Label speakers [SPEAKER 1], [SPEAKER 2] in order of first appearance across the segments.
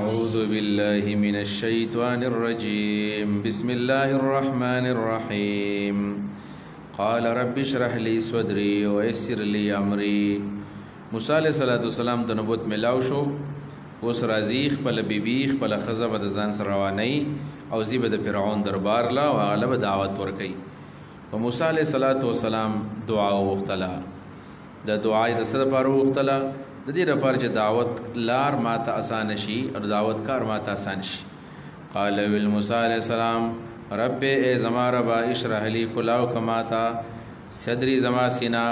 [SPEAKER 1] أعوذ بالله من الشيطان الرجيم بسم الله الرحمن الرحيم قال رب اشرح لي صدري ويسر لي أمري موسی علیہ السلام د نبوت ملاو شو اوس راځي خپل بیبي خپل ښځه به د ځان سره روانوي او ځي به د فرعون دربار له او هغه به دعوت ورکوي په موسی علیه السلام دعا وغوښتله د دعا یې د څه دپاره وغوښتله د دې لپاره چې دعوت لار ماته اسانه شي او دعوت کار ماته اسان شي قال ویل موسی علیه السلام رب ای زما ربا اشرح لي کلاو کماتا صدری زما سینا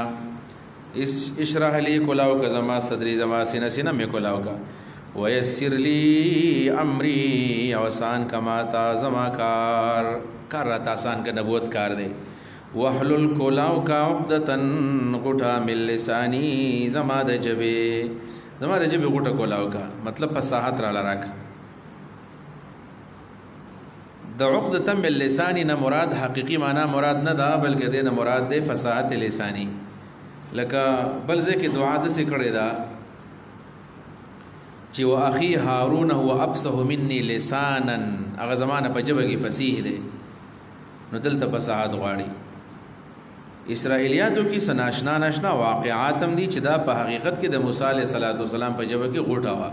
[SPEAKER 1] اشرح لي کلاو کا زما صدری زما سینا سینا میں کلاو کا ویسر لی امری آسان کماتا زما کار رات آسان کا نبوت کار دے وحلل کلاو کا عقدتن غٹا من لسانی زما د جبه غٹا کلاو کا مطلب فصاحت را لراک د عقدتن من لسانی نه مراد حقیقی معنی مراد نه دا بلکې دې نه مراد ده فصاحت لسانی لکه بل ځکه دعا د څه کړی دا چې واخي هارون هو افصح مني لسانا هغه زمانه په جبه کې فصیح دی نو دلته فصاحت غواړي اسرائیلیاتو کې سناشنا واقعات هم دي چې دا په حقیقت کې د موسی علیه السلام په جبه کې غوټه وا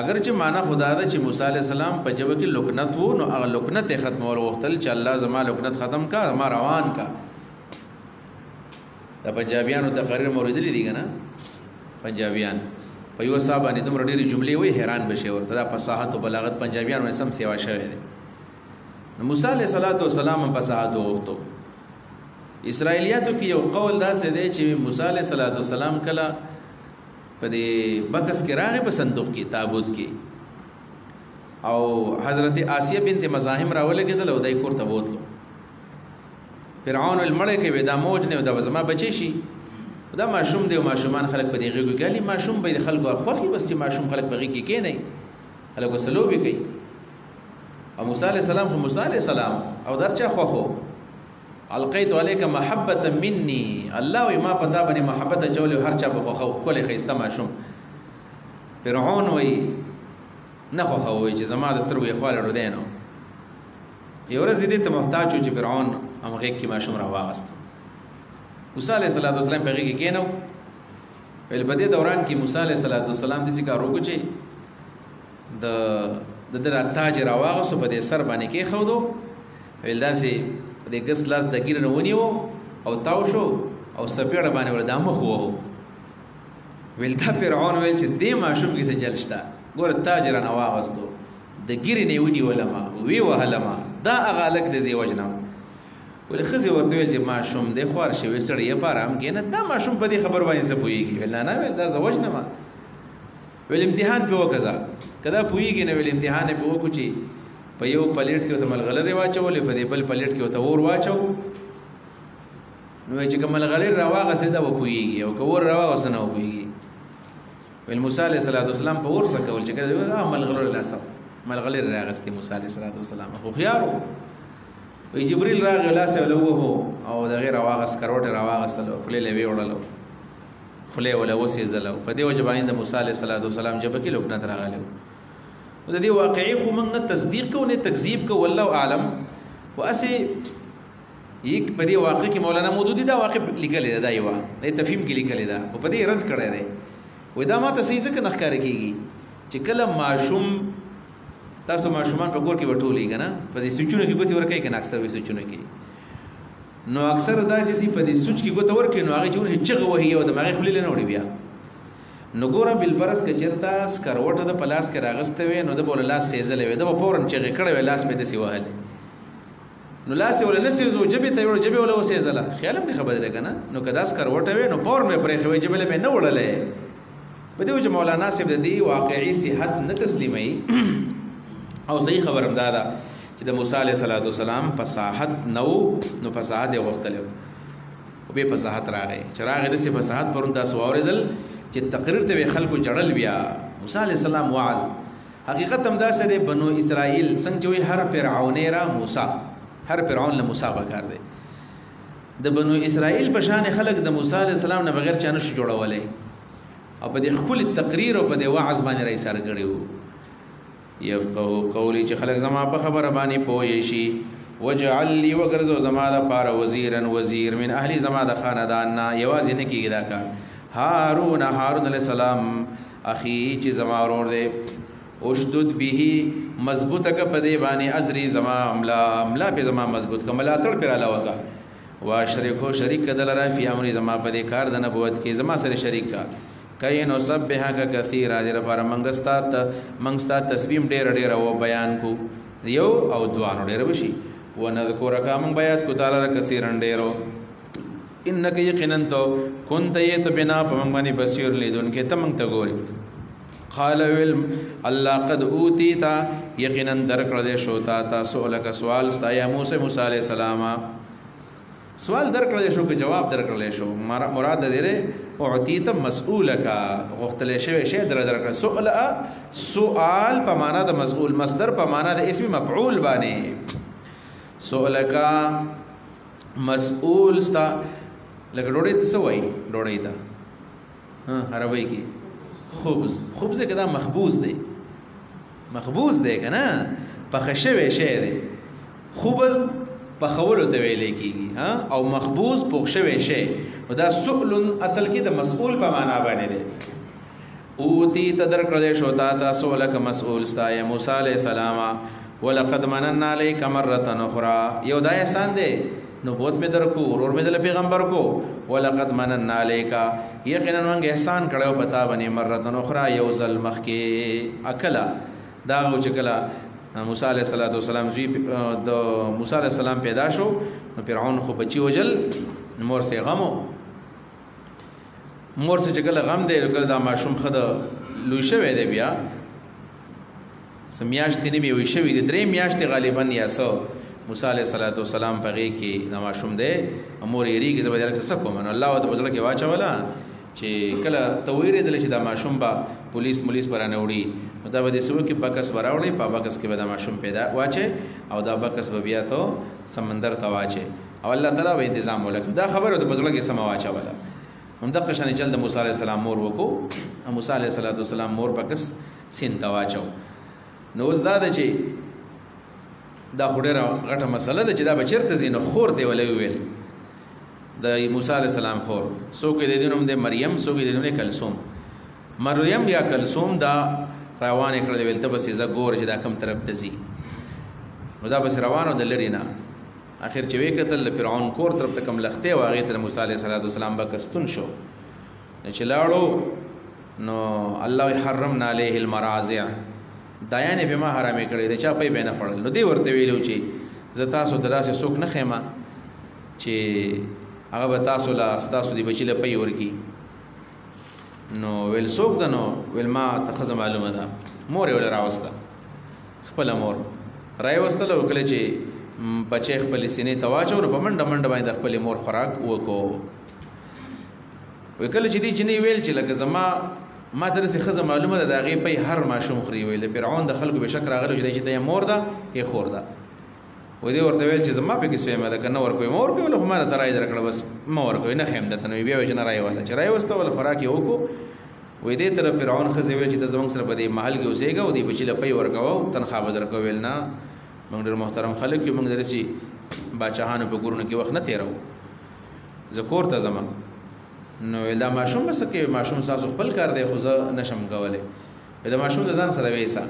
[SPEAKER 1] اگر چې معنا خدا دا چې موسی علیه السلام په جبه کې لکنت وو نو هغه لکنت ختمول وختل چې الله زما لکنت ختم کا ما روان کا د پنجابیانو تقریر موریدلی دي کنه پنجابیان په یو صاحب باندې دومره ډېری جملې وای حیران بشي ورته دا فصاحت او بلاغت پنجابیانو سم سیوا شوی دی موسی علیہ السلام فصاحت وغوښتو اسرائیلیاتو کې یو قول داسې دی چې موسی علیہ السلام کله په دې بکس کې راغی په صندوق کې تابوت کې او حضرت آسیه بنت مزاحم راولګېدل او دای کور ته بوتلو فرعون المړی کې دا موج نه دا زما بچی شي دا ماشوم دی او ماشومان خلک په دې غوږ کې ماشوم به د خلکو خوخي بس چې ماشوم خلک په غوږ کې نه خلکو سلوبي کوي او موسی علیہ السلام خو موسی علیہ السلام او درچا خوخو القیت علیک محبتا منی الله وی ما پتا باندې محبت چول هر چا په خوخو کله خيسته ماشوم فرعون وی نه خوخو وی چې زما د سترګو خواله ورو دینو یو ورځ دې ته محتاج چې فرعون هغه کې ماشوم را واغست موسی علیہ السلام په غیږ کې کېنو په دې دوران کې موسی علیہ السلام د ذکر وکړي چې د تاج راواغسو په دې سر باندې کې خودو ول داسې د ګس لاس د ګیر نه ونیو او تاو شو او سپیړه باندې ور دمه خو ول دا فرعون ویل چې دې ماشوم کې څه جلشتا ګور تاج را نواغستو د ګیر نه ونی ولما وی وهلما دا اغالک د زی وجنم ول خزي ورته ویل چې ماشوم د خوار شوی سړی یې پارام کې نه دا ماشوم په دې خبر باندې څه پويږي ول نه دا زوجنما ول امتحان په وکړه کدا پویږي نه ول امتحان په وکړو چې په یو پلیټ کې ته ملغلره واچولې په دې بل پلیټ کې ته اور واچو نو چې کوم ملغلره راواغه سیده و پویږي او کور راواغه سنه و پویږي ول موسی علیہ السلام په ور سره کول چې کدا ملغلره لاسته ملغلره راغستې موسی علیہ السلام خو خيارو وی جبريل راغ لاسه ولوه او د غیر راواغه سکروټ راواغه سلو خلې لوي وړلو خله ولا وسې زلو په دې وجباین د موسی علیہ السلام جبه کې لوکنت راغله د دې واقعي خو موږ نه تصدیق کو نه تکذیب کو والله اعلم واسه یک په دې واقع کې مولانا مودودی دا واقع لیکل دی دا یو د تفهیم کې لیکل دی په دې رد کړی دی وای دا ماته صحیح ځکه نخکاره کیږي چې کله ماشوم تاسو ماشومان په کور کې وټولې کنه په دې سوچونه کې ګوتی ورکې کنه اکثر وې سوچونه کې نو اکثر دا چې په دې سوچ کې ګوته ورکې نو هغه چې چغه وهي او د مغه خلیل نه وړي بیا نو ګوره بل پرس کې چرتا سکروټه د پلاس کې راغسته وي نو د بوله لاس تیزلې وي د فورن چغه کړه وي لاس په دې سی وهله نو لاس ولا نسی زو جبه ته وړ جبه ولا وسېزله خیال هم خبره ده کنه نو کدا سکروټه وي نو فورن مې پرې خوي جبه له نه وړلې په دې وجه مولانا صاحب د دې واقعي صحت نه تسلیمي او صحیح خبر هم دادا چې د موسی علیہ السلام فصاحت نو فصاحت وختلو او به فصاحت راغی چې راغی د فصاحت پرون تاسو اوریدل چې تقریر ته خلکو جړل بیا موسی علیہ السلام واعظ حقیقت هم دا سره بنو اسرائیل څنګه چې هر فرعون را موسی هر فرعون له موسی بکار دی د بنو اسرائیل په شان خلک د موسی علیہ السلام نه بغیر چانه شو جوړولې او په دې خپل تقریر او په دې وعظ باندې رئیس ارګړیو يفقهوا قولي چې خلک زما په خبره باندې پوه شي وجعل لي وغرزو زما د پاره وزیرا وزیر من اهلی زما د خاندان نه یوازې نه کیږي دا کار هارون علیہ السلام اخی چې زما ورور دی اشدد به مضبوط ک په دې باندې ازری زما عملا په زما مضبوط کملا تړ پر علاوه وا شریکو شریک کدل را فی امر زما په دې کار د نبوت کې زما سره شریک کا کای نو سبحک کثیر دې لپاره منګستا تسبیح ډېر او بیان کو یو او دوانو ډېر وشي ونذکرک من بیات کو تعالی کثیر ډېرو انک یقینا تو كنت یتبنا پمن باندې بصیر لیدون کې تمنګ ته ګوري قال علم الله قد اوتیتا یقینا درکړه دې شو تا سوالک سوال ستا یا موسی علیہ السلام سوال درکړه شو که جواب درکړه شو مراد دې اوتیت مسئولک غختل شوی شی درکړه سوال په معنا د مسئول مصدر په معنا د اسم مفعول باندې سوالک مسئول ستا لکه ډوډۍ ته سوای ډوډۍ ته عربی کې خبز کدا مخبوز دی کنه پخه شوی شی دی خبز پخولو ته ویل کیږي او مخبوز پخ شوی شی دا سؤل اصل کې د مسئول په معنا باندې دی اوتی تدر کړه شو تا سؤلک مسئول ستا یا موسی علیہ السلام ولقد مننا علیک مره اخرى یو دا احسان دی نبوت میں درکو ورور میں دل پیغمبر کو ولقد مننا علیکا یقینا منگ احسان کړو پتا بنی مرتن اخرى یوزل مخ کې اکلا دا او چکلا موسی علیہ السلام زوی د موسی علیہ السلام پیدا شو نو فرعون خو بچی وجل مور سے غمو مور سے چکلا غم دی کله دا ماشوم خد لوی شوی دی بیا سمیاشتې نه وی شوی دی درې میاشتې غالبا یا سو موسی علیہ السلام په غي کې د ماشوم دی امور یې ریږي زبر جلک څه کوم الله او د بزله کې واچولا چې کله تویرې دل چې د ماشوم با پولیس برانه وړي دا به د سو کې بکس براوړي په بکس کې به د ماشوم پیدا واچي او دا بکس به بیا ته سمندر ته واچي او الله تعالی به تنظیم ولک دا خبره د بزله کې سم واچولا هم د قشن چل د موسی علیہ السلام مور وکړو موسی علیہ السلام مور بکس سین ته واچو نو زدا د چې دا خډره غټه مسله ده چې دا بچرته زینو خور دی ولې ویل د موسی علی السلام خور سو کې د دینوم د مریم سو کې د دینوم کلثوم مریم یا کلثوم دا روان کړه دی ویل ته بس ز ګور چې دا کم طرف ته زی نو دا بس روانو د لرینا اخر چې وکتل فرعون کور طرف ته کم لخته واغې ته موسی علی السلام بکستون شو چې لاړو نو الله حرمنا علیه المراضع دایانه به ما حرامې کړې د چا په بینه پړل نو دی ورته ویلو چې ز تاسو دراسه سوک نه خېما چې هغه به تاسو لا تاسو دی بچی له پي ورکی نو ویل سوک دنو ویل ما تخزه معلومه ده مور یې ول راوسته خپل مور راوسته له کله چې بچي خپل سینې تواچو نو په منډه باندې خپل مور خوراک وکړو وکله چې دی جنې ویل چې لکه زما ما ترسه خزه معلومه ده داغه په هر ماشوم خري ویل فرعون د خلکو به شک راغلی چې د مور ده یې خور ده و دې ورته ویل چې زما په کې سویمه ده کنه ورکوي مور کوي له هماره ترای درکړه بس مور کوي نه خیم ده تنو بیا وجه نه راي والا چې راي وسته ول خوراک یو کو و دې تر فرعون خزه ویل چې د زمنګ سره په دې محل کې اوسېګا و دې بچی له پي ورکاو تنخواه بدر کوي نه موږ ډېر محترم خلک یو موږ درسي باچاهانو په ګورنه کې وخت نه تیرو ذکر ته زما نو دا ماشوم بس کې ماشوم ساسو خپل کار دی خو زه نشم کوله دا ماشوم ځان سره وېسا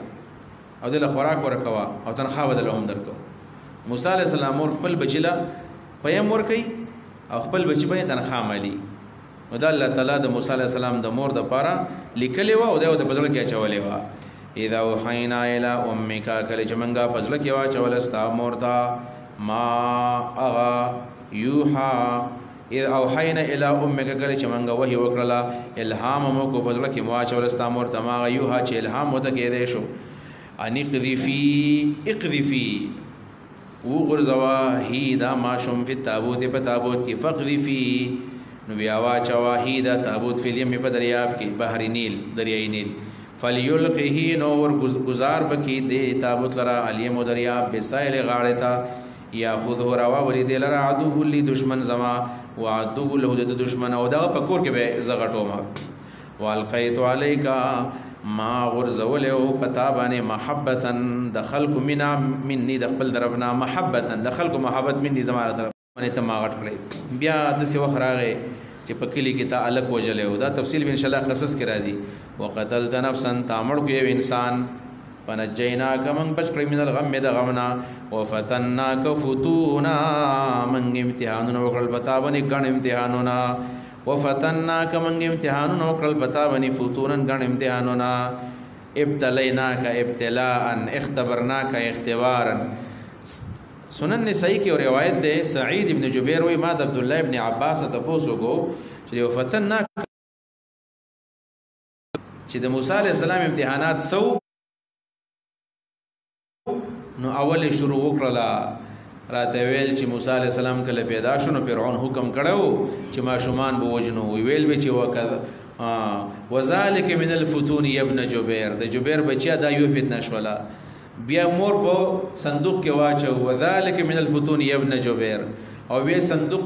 [SPEAKER 1] او د خوراک ورکوا او تنخواه بدل هم درکو موسی علیہ السلام اور خپل بچلا پیم ور کوي او خپل بچی باندې تنخواه مالي نو دا الله تعالی د موسی علیہ السلام د مور د پاره لیکلی و او د بزل کې چولې و اذا وحینا الى امک کله چې منګه بزل کې وا چولستا مور دا ما اغا یوحا اذ اوحینا الى امک کله چې منګه وحی وکړه الهام مو کو بزل کې وا چولستا مور ته ما یوحا چې الهام وته کې دې شو ان اقذفی و غرزوا هی دا ماشوم فی تابوت په تابوت کې فقذفی نو بیا واچوا هی دا تابوت فی الیم په دریاب کې بحر نیل دریای نیل فلیلقه نو ور گزار بکی دې تابوت لرا الیم دریاب بسایل غاړه تا یا خود روا ولی دې لرا عدو لی دشمن زما و عدو له د دشمن او دا په کور کې به زغټو ما والقیت علیکا ما غرزول او پتا باندې محبتن د خلق منا مني د خپل دربنا محبتن د خلق محبت مني زماره طرف باندې ته ما غټ کړی بیا د سی وخراغه چې په کلی کې تا الک وجلې او دا تفصیل ان شاء الله قصص کې راځي وقتلت نفسا تامړ کو یو انسان فنجیناک من بچ کړی من الغم د غمنا وفتناک فتونا من امتحانونه وکړل پتا باندې ګڼ امتحانونه وفتناک من امتحانونه وکړل پتا باندې فتونا ګڼ امتحانونه ابتلیناک ابتلاء اختبرناک اختبارا سنن نسائی کی روایت ده سعید ابن جبیر وی ما د عبد الله ابن عباس ته پوسو کو چې وفتناک چې د موسی علی السلام امتحانات سو نو اول شروع وکړه راته ویل چې موسی علی السلام کله پیدا شو نو فرعون حکم کړو چې ماشومان به وجنو ویل به چې وکړه وذالک من الفتون ابن جبیر د جبیر بچیا دا یو فتنه شولا بیا مور په صندوق کې واچو وذالک من الفتون ابن جبیر او بیا صندوق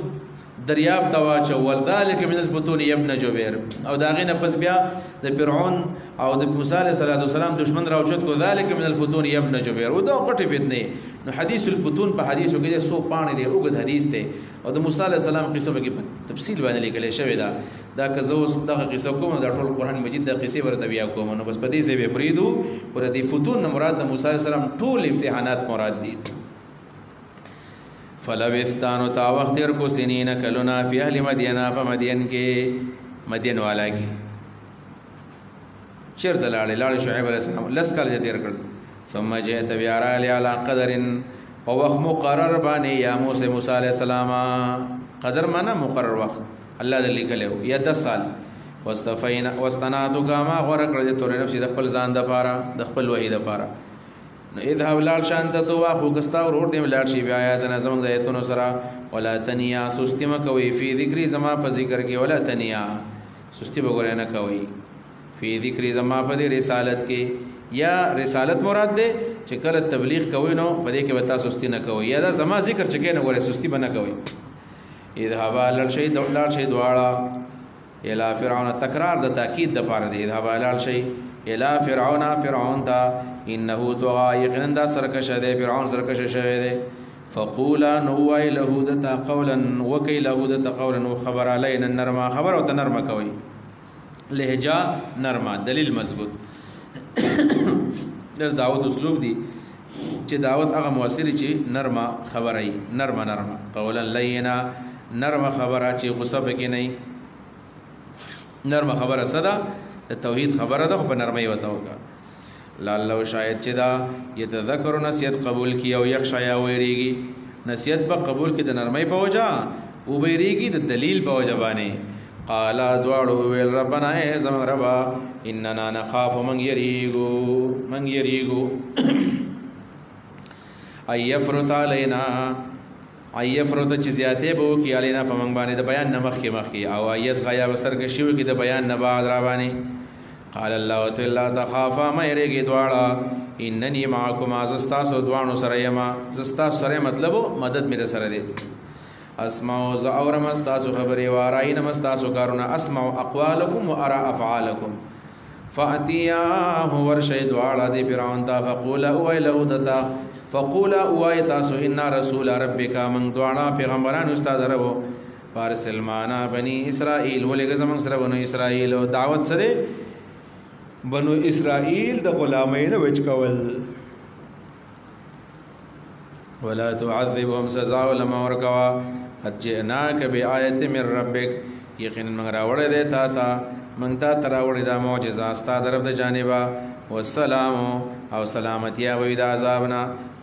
[SPEAKER 1] دریاب ته واچو وذالک من الفتون ابن جبیر او دا غینه پس بیا د فرعون او د موسی علیه السلام دشمن راوچت کو ذالک من الفتون ابن جبیر او دا پټه فتنه نو حدیث الفتون په حدیثو کې 100 پاڼې دی اوګد حدیث ته او د موسی علیه السلام قصه کې تفصیل باندې لیکل شوی دا که زه اوس دغه قصه کوم دا ټول قرآن مجید د قصې ورته بیا کوم نو بس په دې ځای به پرېږدو ور دې فتون نه مراد د موسی علیه السلام ټول امتحانات مراد دي فلبثتانو تا وخت تیر کو سنین کلنا فی اهل مدینہ په مدین کې مدین والا کې چیرته لاړ شعیب علیہ السلام لس کال تیر کړ ثم جئت بیارا علی قدر او وخت مقرر باندې یا موسی علیہ السلام قدر معنا مقرر وخت الله دې لیکلو یا 10 سال واستفینا واستناتک ما غره کړی تور نفس د خپل ځان د پاره د خپل وحید لپاره نو اذهب لال شانت تو واخو کستا ورور دې لال شي بیا آیات نظم د ایتونو سره ولا تنیا سستی مکوي فی ذکر زما په ذکر کې ولا تنیا سستی وګورئ نه کوي فی ذکر زما په دې رسالت کې یا رسالت مراد ده چې کله تبلیغ کوي نو په دې کې وتا سستی نه کوي یا دا زما ذکر چې کې نه غوړي سستی بنه کوي اذهب لال شي دواړه الی فرعون تکرار د تاکید د پاره دی اذهب لال شي الی فرعون تا انه طغى یقینا دا سرکش دی فرعون سرکش شوی دی فقولا نوای له دتا قولا وکي له دتا قولا خبر علينا النرما خبر او تنرما کوي لهجا نرما دلیل مضبوط در دعوت اسلوب دی چې دعوت هغه موثر چې نرما خبرای نرما قولا لینا نرما خبره چې غصه پکې نه نرما خبره صدا د توحید خبره ده په نرمۍ وته وکړه لعلو شاید چې دا یتذکر نصیحت قبول کی او یخشا یا ویریږي نصیحت په قبول کې د نرمۍ په وجه او ویریږي د دلیل په وجه باندې قال دواړو ویل ربنا ای زمون ربا اننا نخاف من یریګو ایفرط علینا ایفرط چې زیاته بو کی علینا په من باندې د بیان نمخ کې او ایت غیا وسر کې شو کې د بیان نه بعد را باندې قال الله تعالی تخافا ما یریږي دواړه اننی معکم ازستا سو دوانو سره یما زستا سره مطلب مدد مې سره دی اسمع ز اور مستاسو خبري وارای نمستاسو کارونه اسمع اقوالکم وارى افعالکم فاتیا هو ورشید واړه دی فرعون تا فقولا ویله دتا فقولا وایتاسو ان رسول ربک من دواړه پیغمبران استاد درو فارسل معنا بني اسرائیل ولګ زمون سره بنو اسرائیل او دعوت سره بنو اسرائیل د غلامین وچ کول ولا تعذبهم سزا ولما ورکوا قد جئناک بآیت من ربک یقینا من راوړې ده تا من تا تراوړې دا معجزه استا درب د جانبا والسلام او سلامتی او د عذابنا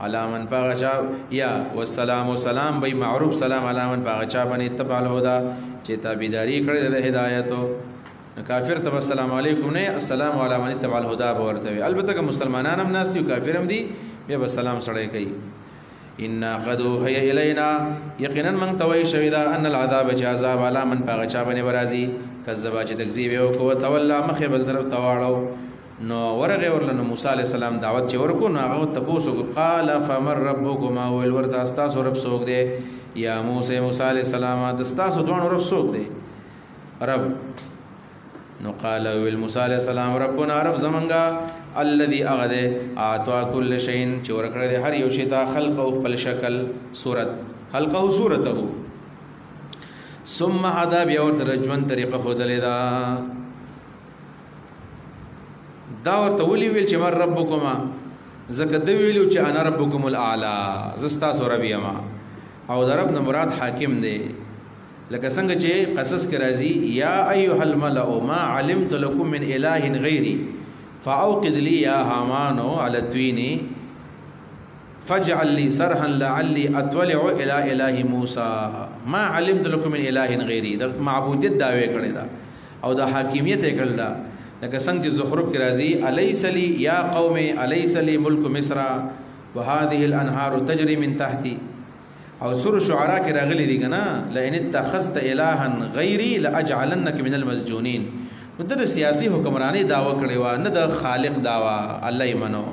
[SPEAKER 1] علامن پاغچا یا والسلام سلام به معروف سلام علامن پاغچا باندې تبع الهدى چې تابعداري کړې د هدایتو کافر ته السلام علیکم نه السلام علی من تبع الهدى ورته البته که مسلمانان هم ناس دي او کافر هم دي بیا به سلام سره کوي ان قد هي الینا یقینا من توي شویدا ان العذاب جزاء علی من پاغچا باندې ورازي کذبا چې تکذیب وکړو تولا مخه بل طرف تواړو نو ورغه ورلنه موسی علی السلام دعوت چې ورکو نو هغه تاسو قال فمر ربكما ولورت استاسو رب سوق دي یا موسی علی السلام د استاسو دوه رب سوق دي رب نو قال ویل موسی علیہ السلام ربنا رب زمنګا الذي اغذ اعطى كل شيء چې ورکړه د هر یو شی ته خلق او خپل شکل صورت خلقه صورته ثم هذا بیا ورته ژوند طریقه خودلې دا ورته ولي ویل چې مر ربکما زکه د ویلو چې انا ربکم الاعلى زستا سور بیما او د رب نه مراد حاکم دی لکه څنګه چې قصص کې راځي یا ایها الملأ ما علمت لكم من اله غیري فاوقد لي يا هامان على الطين فاجعل لي صرحا لعلي اطلع الى اله موسى ما علمت لكم من اله غیري د معبودیت داوی کړی دا او د حاکمیت یې کړل دا لکه څنګه چې زخرف کې راځي الیس لي یا قوم الیس لي ملک مصر وهذه الانهار تجري من تحتي او سور شعراء کې راغلي دي کنه لئن اتخذت الها غیري لاجعلنك من المسجونين نو د سیاسي حکمرانی داوا کړي وا نه د خالق داوا الله یې منو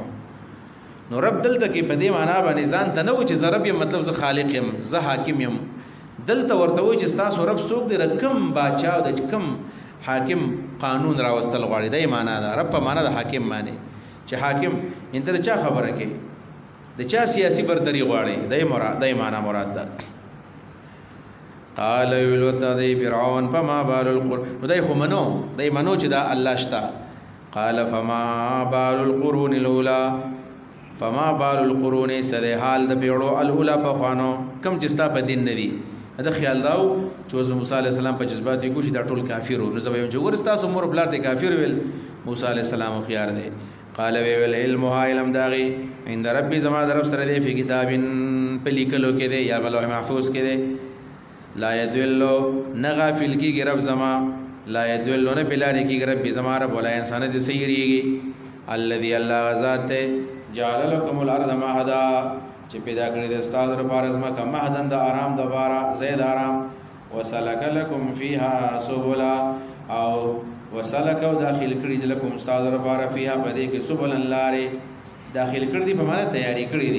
[SPEAKER 1] نو رب دلته کې په دې معنا باندې ځان ته نه و چې رب یې مطلب زه خالق يم زه حاکم يم دلته ورته و چې تاسو رب څوک دی رقم باچا د کم حاکم قانون راوستل غواړي د معنا دا رب په معنا د حاکم معنی چې حاکم انتر چا خبره کې د چا سیاسی برتری غواړي د معنا مراد ده قال ولوتا دی فرعون فما بال القرون نو دای خو منو چې دا الله شتا قال فما بال القرون الاولى فما بال القرون سده حال د پیړو الاولى په خوانو کم جستا په دین ندی دا خیال داو چې موسی علی السلام په جذبات یې ګوشي دا ټول کافرو نو زبې چې ورستا سمور بلار دی کافر ویل موسی علی السلام خيار دی قال ویل علمها علم داغي عند ربي زما درب سره دی په کتابن په لیکلو کې دی یا بلوح محفوظ کې دی لا يدل نغافل کی رب زما لا يدل نه بلاری کی رب زما رب ولا انسان دې سیریږي الذي الله ذات جعل لكم الارض مهدا چې پیدا کړی د استاد لپاره زما کما مهدن د آرام د بارا زید آرام وسلك لكم فيها سبلا او وسلك او داخل کړی د لكم استاد لپاره فيها پدې کې سبل لارې داخل کړی دی په معنا تیاری کړی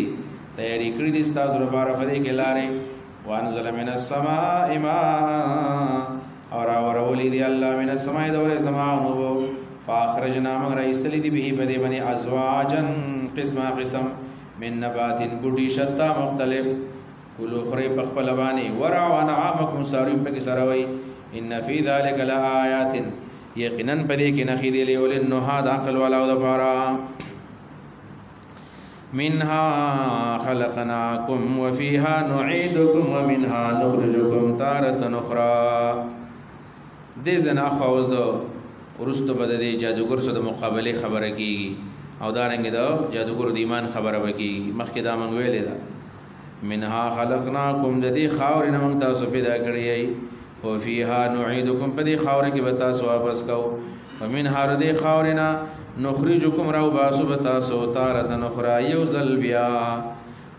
[SPEAKER 1] دی استاد لپاره پدې کې لارې وانزل من السماء ماء اور ولي دی الله من السماء دور السماء نو فاخرجنا من رئيستلی دی به بده بني ازواجا قسم من نبات بوټي شتا مختلف کلو خری بخپلوانی ورع ونعامکم ساریم پک سروي ان فی ذلک لآیات یقینا پدې کې نخې دی له ولنها داخل والا او دبارا منها خلقناكم وفيها نعيدكم ومنها نخرجكم تارة أخرى دې زنا خوز دو ورستو بد دې جادوګر سره د مقابله خبره کیږي او دا رنګ دا جادوګر د ایمان خبره وکي مخکې دا مونږ ویلې دا منها خلقناكم د دې خاور نه مونږ تاسو پیدا کړی او فيها نعيدكم په دې خاور کې به تاسو واپس کو ومنها د دې خاور نه نخرجكم رو باسو بتاسو تارة أخرى يوزل بیا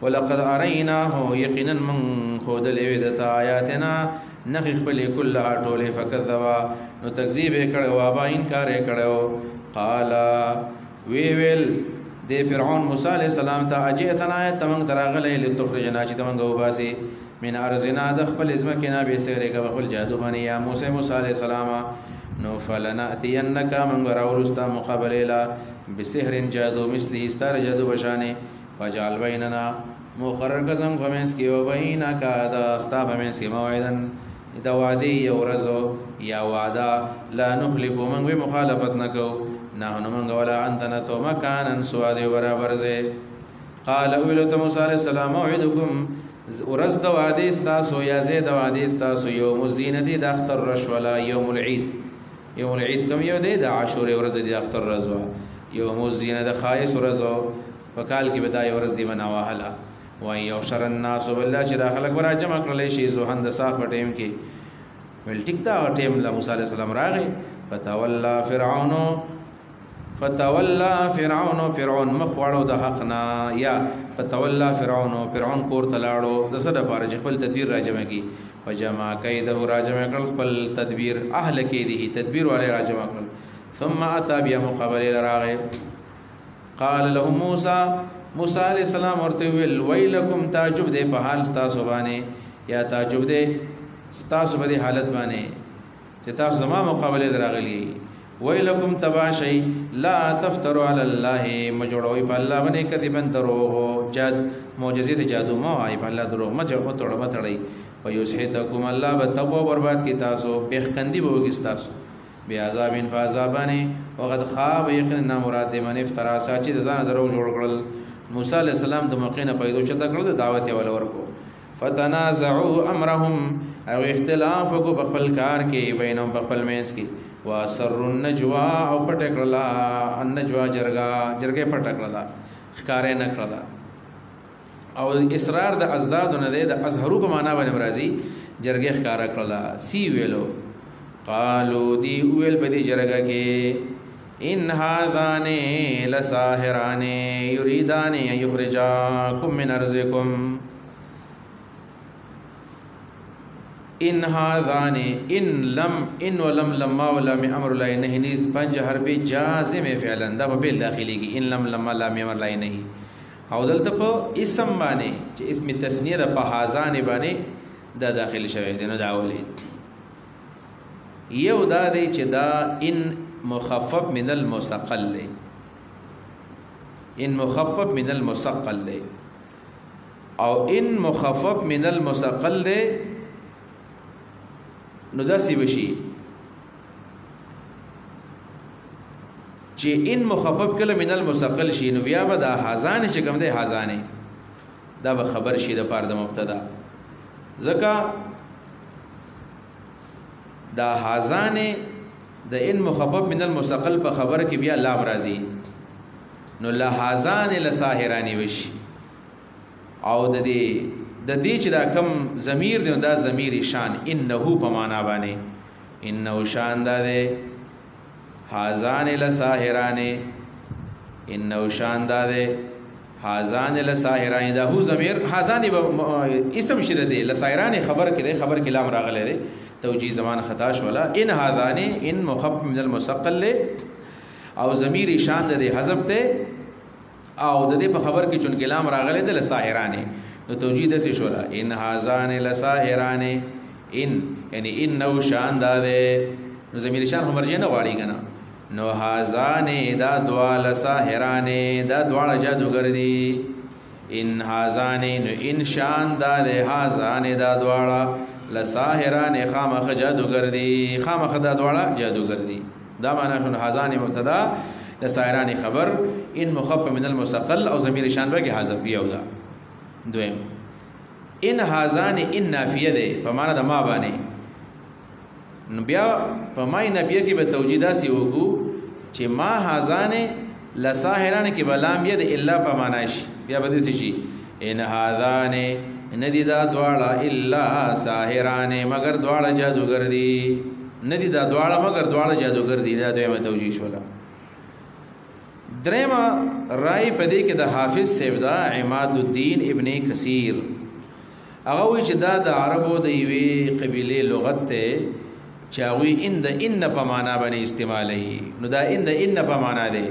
[SPEAKER 1] ولقد أريناه يقينا من خود لويدت آياتنا نخخ بلی كلها طول فكذبا نو تکذیب کړو ابا انکار کړو قال ویل دی فرعون موسی علیہ السلام ته اجئتنا تمنګ تراغله لتخرجنا چې تمنګ وباسي من ارزنا د خپل ازمکنا به سره کا خپل جادو باندې یا موسی علیہ السلام نو فلنأتینک من غراورستا مقابله لا بسحر جادو مثله استار جادو بشانه فجعل بیننا مقرر قسم فمنس کی و بینک دا استا فمنس کی موعدا دا وعده یورزو یا وعده لا نخلف من وی مخالفت نکو نحن من ولا انت نتو مکانا سواد برابر زه قال اولت موسی علیہ السلام موعدکم ورز دا وعده استاسو یا زید وعده استاسو یوم الزینت دا اختر رشولا یوم العید یوم العید کم یو دی دا عاشور ورځ دی اختر رضوا یوم الزینه د خایس ورځو وکال کې بدای ورځ دی مناواهلا و یو شر الناس بالله چې خلک برا جمع کړل شي زوهن د صاحب ټیم کې ول ټیک دا ټیم له موسی علیہ السلام راغی فتولى فرعون مخواړو د حقنا یا فتولى فرعون کور تلاړو د سره بار خپل تدبیر راجمه کی وجمع کیده راجمه کړ خپل تدبیر اهل کیده تدبیر والے راجمه کړ ثم اتى بیا مقابله راغی قال له موسی علیہ السلام ورته ویل ویلکم تعجب دې په حال تاسو باندې یا تعجب دې تاسو په حالت باندې چې تاسو زما مقابله دراغلی ویلکم تبا شی لا تفتروا علی الله مجړوي په الله باندې کذبن دروغ جاد معجزې د جادو ما وای په الله دروغ متړي ويسحتکم الله بتقوا برباد کی تاسو بخکندی بوګی تاسو بیا عذابین فعذابانی وقد خاب یقینا مراد دې من افترا ساچې ځان دروغ جوړ کړل موسی علیہ السلام د مقینه پیدا چته کړل د دعوت ول ورکو فتنازعوا امرهم او اختلاف کو خپل کار کې بینهم خپل مینس کې واسر النجوا او پټکړلا النجوا جرګه پټکړلا ښکارې نه کړلا او اصرار د ازداد نه د ازهرو په معنا باندې راځي جرګه ښکارا کړلا سی ویلو قالو دی ویل په دې جرګه کې ان هذان لساحران يريدان ان يخرجاكم من ارضكم ان هذان ان ولم لما ولا من امر لا نهي پنج حرف جازم فعلا دا په بل داخلي کې ان لم لما لا امر لا نهي او دلته په اسم باندې چې اسم تسنیه د په هازان باندې دا داخل شوی دی نو دا ولید یو دا دی چې دا ان مخفف من المثقل دی ان مخفف من المثقل دی او ان مخفف من المثقل دی نو داسې بشي چې ان مخفف کله من المثقل شي نو بیا به دا هازان چې کوم دی هازانه دا به خبر شي د پاره د مبتدا ځکه دا هازانه د ان مخفف من المثقل په خبر کې بیا لام راځي نو لهازان لساحرانی وشي او د دې چې دا کم ضمیر دی دا ضمیر شان انه په معنا باندې انه شان دا دی هازان لساحران انه شان دا دی هازان لساحران دا هو ضمیر هازان اسم شره دی لساحران خبر کې دی خبر کې لام راغلی دی توجیه زمان خطا شولا ان هذان ان مخفف من المثقل او ضمیر شان د حذف ته او د دې په خبر کې چون کلام راغلی د لساحران نو توجیه د څه شولا ان هازان لساحران ان یعنی ان نو شان د نو ضمیر شان هم مرجع نه واړی کنه نو هازان دا دوا لساحران دا دوا جادوګر دي ان هازان نو ان شان د هازان دا دوا لساحران خامخ جادوګر دي خامخ دا دوا جادوګر دي دا معنا شنو هازان مبتدا لساحران خبر ان مخفف من المثقل او ضمیر شان به حذف یو دا دویم ان هازان ان نافیه ده په معنا د ما باندې نو بیا په مای نبیه کې به توجیدا سی وګو چې ما هازان لساحران کې بلام ید الا په معنا شي بیا به دې شي ان هازان ندی دا دواړه الا ساحران مگر دواړه جادوګر دي ندی دا دواړه مگر دواړه جادوګر دي دا دویمه توجیه شولا درېما رائے پدې کې د حافظ سیبدا عماد الدین ابن کثیر هغه وی چې دا د عربو د یوې قبيله لغت ته چاوي ان په معنا باندې استعمالي نو دا ان په معنا ده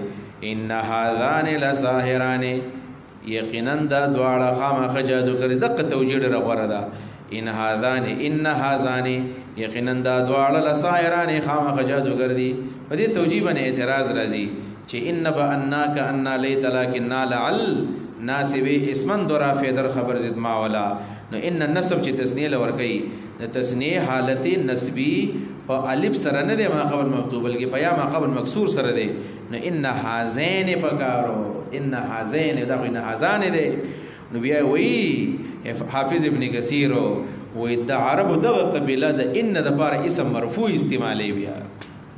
[SPEAKER 1] ان هذان لساحران یقینا دا دواړه خامخ جادوګر دغه توجیه ډېره غوړه ده ان هذان یقینا دا دواړه لساحران خامخ جادوګر دي په دې توجیه باندې اعتراض راځي چې ان باناک ان لیت لکن لعل ناسب اسمن درا فیدر خبر زد ما ولا نو ان النسب چې تسنیه لور کوي د تسنیه حالت نسبی په الف سره نه دی ما قبل مکتوب بلکې په یا ما قبل مکسور سره دی نو ان هازین پکارو ان هازین دا ان هازان دی نو بیا وی حافظ ابن کثیر وی د عرب دغه قبیله د ان د پاره اسم مرفوع استعمالي بیا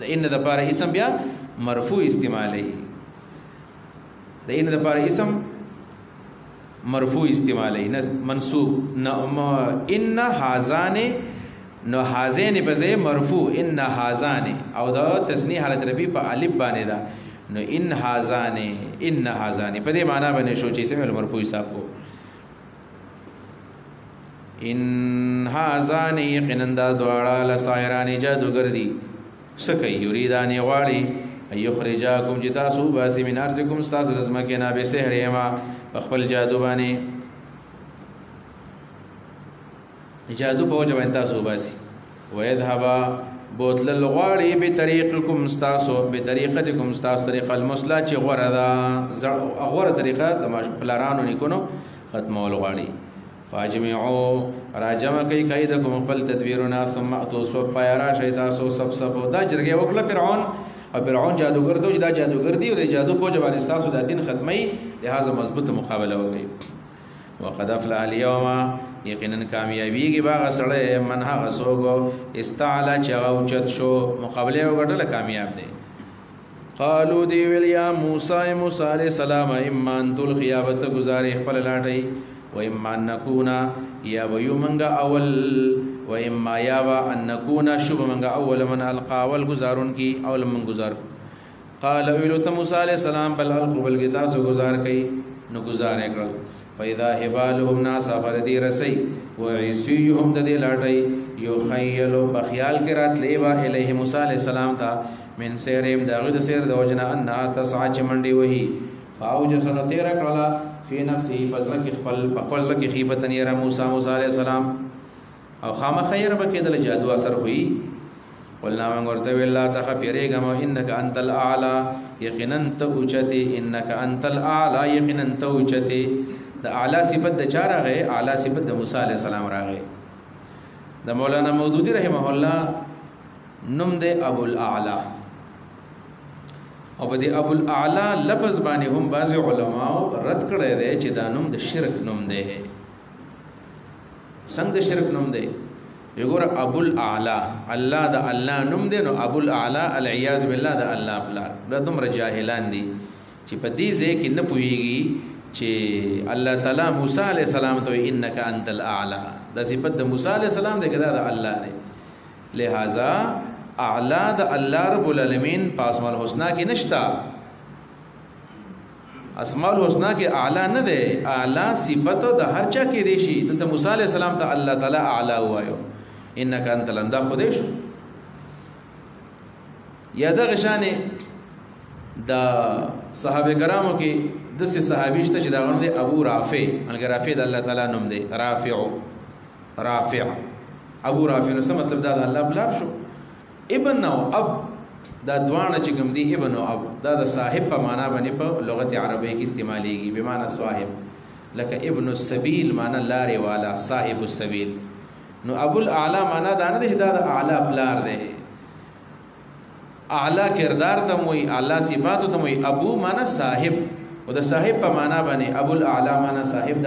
[SPEAKER 1] د ان د پاره اسم بیا مرفوع استعمالي د ان د پاره اسم مرفوع استعمالي منصوب ان هازان نو هازین بزه مرفوع ان هازان او دا تسنیه حالت ربی په الف باندې دا نو ان هازان په دې معنا باندې شو چې اسم مرفوع حساب کو ان هازان یقینا دا دواړه لساحران جادوګر دي سکه یریدان غواړي ایخرجاکم جتا سو باسی من ارضکم استاسو دزمکه نه به سحر ما خپل جادو باندې جادو په وجه باندې تاسو باسی ويذهب بوتل الغواړي بطریقکم استاسو بطریقتکم استاس طریقه المسلا چې غوره ده غوره طریقه د پلارانو نیکونو ختمول غواړي فاجمعوا راجمع کوي کیدکم خپل تدبیرنا ثم اتوا صف را شیتاسو سب دا جرګه وکړه فرعون او فرعون جادوګر ته دا جادوګر دی او د جادو په جواب استاسو د دین ختمي لہذا مضبوط مقابله وکړي وقد افلح اليوم یقینا کامیابیږي باغ سره من هغه سوګو استعلا چاو چت شو مقابله وګټل کامیاب دی قالو دی ویل یا موسی علیہ السلام اما ان تلقي ابت گزار خپل لاټي و اما ان نكونا یا ويو منغا اول و اما یا ان نكونا شب منغا اول من القا اول گزارون کی اول من گزار قال ویلو ته موسی علیہ السلام بل القوا بالغتا سو گزار کئ نو گزار کړ فاذا حبالهم ناسا فردی رسی و عیسیهم د دې لاټي یو خیلو بخیال کې راتلی با الیه موسی علیہ السلام تا من سیرم داغه د سیر د وجنا ان تسع چمنډي وਹੀ فاوج سن تیرا کلا فی نفسی بزلک خپل کی خیبت نیر موسی علیہ السلام او خام خیر بکیدل جادو اثر ہوئی قلنا من ورته ویلا تخبرېګم انک انت الاعلى یقینا انت اوچتی انک انت الاعلى یقینا انت اوچتی د اعلی صفت د چا راغې اعلی صفت د موسی علیہ السلام راغې د مولانا مودودی رحمه الله نوم د ابو الاعلى او په دې ابو الاعلى لفظ باندې هم بعض علما رد کړی دی چې دا نوم د شرک نوم دی څنګه د شرک نوم دی یګور ابو الاعلى الله د الله نوم دی نو ابو الاعلى العیاذ بالله د الله بلار دا دومره جاهلان دي چې په دې ځای کې نه پوهیږي چې الله تعالی موسی علیہ السلام ته انک انت الاعلى دا صفت د موسی علیہ السلام دی کدا د الله دی لہذا اعلی د الله رب العالمین په اسماء الحسنا کې نشتا اسماء الحسنا کې اعلی نه دی اعلی صفت د هر چا کې دی شي دلته موسی علیہ السلام ته الله تعالی اعلی وایو انک انت لندا خودش یا د غشانه د صحابه کرامو کې د صحابي شته چې دا غوڼه دی ابو رافع الګ رافع د الله تعالی نوم دی رافع ابو رافع نو څه مطلب دا د الله بلار شو ابن او اب دا دوانه چې کوم دی ابن او اب دا د صاحب په معنا باندې په لغت عربی کې استعماليږي به معنا صاحب لکه ابن السبيل معنا لارې والا صاحب السبيل نو ابو الاعلى معنا دا نه دی دا د اعلی بلار دی اعلی کردار ته وي اعلی صفات ته وي ابو معنا صاحب او د صاحب په معنا باندې ابو الاعلى معنا صاحب د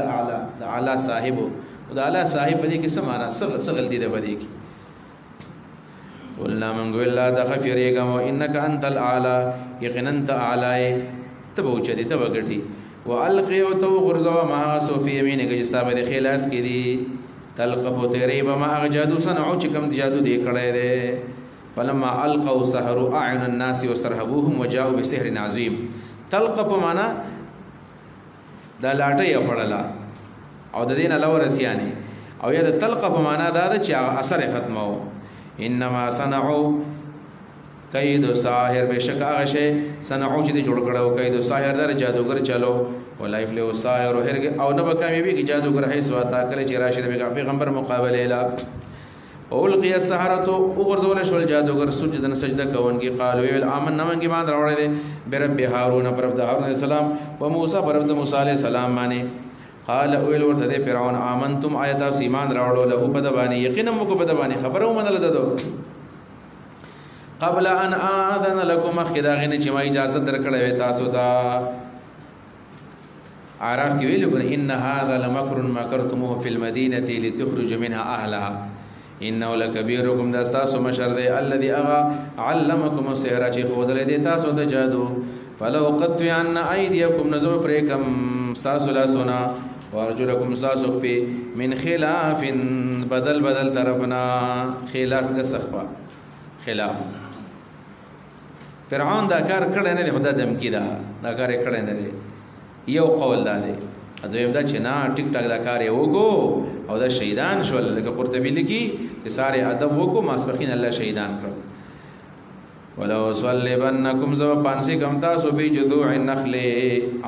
[SPEAKER 1] اعلی صاحب او د اعلی صاحب باندې کې څه معنا څه غلطي ده باندې کې قلنا من قول لا تخفريكم انك انت الاعلى يقينا انت اعلى تبوچدي تبغټي والقي وتو غرزوا ما سو في يمينك جستابه خلاص کړي تلقف تيري بما جادو صنعوا چکم جادو دې کړه دې فلما القوا سحروا اعين الناس وسرهبوهم وجاءوا بسحر عظيم تلقف معنا دا لاټه پړلا او د دین الله ورسیانه او یا د تلقف معنا دا چې اثر ختمو انما صنعوا کید ساحر بشک هغه شی صنعوا چې جوړ کړو کید ساحر در جادوګر چلو ولایف له ساحر هرګ او نه بکامیږي کی جادوګر هي سواتا کړي چې راشد پیغمبر مقابله لا اولقي السحرة وغرزول شول جادوګر سجدن سجده کوونکی قالو ویل امن نمنګي باندې راوړل دي برب هارون پرب د هارون علیہ السلام و موسی پرب د موسی علیہ السلام باندې قال ویل ورته فرعون امنتم آیات ایمان راوړو له په د باندې یقینا مو په د باندې خبرو منل ددو قبل ان اذن لكم اخداغن چې ما اجازه درکړې تاسو ته عارف کې ویل ګور ان هذا لمکر مکرتموه فی المدینه لتخرجوا منها اهلها انه لکبیرکم داستاسو مشر دی الذي اغا علمکم السحر چې خودل دی تاسو د جادو فلو قطعن ایدیکم نزو پرکم تاسو لا سنا وارجلکم ساسو په من خلاف بدل طرفنا خلاف د سخوا خلاف فرعون دا کار کړی نه دی خدای دمکی دا کار کړی نه دی یو قول دا دی دویم دا چې نه ټیک ټاک دا کار یې وکړو او دا شهیدان شول لکه قرطبي لیکي چې ساره ادب وکړو ماسپخین الله شهیدان کړ ولو صلیبنکم ذو پانسی کم تاسو به جذوع النخل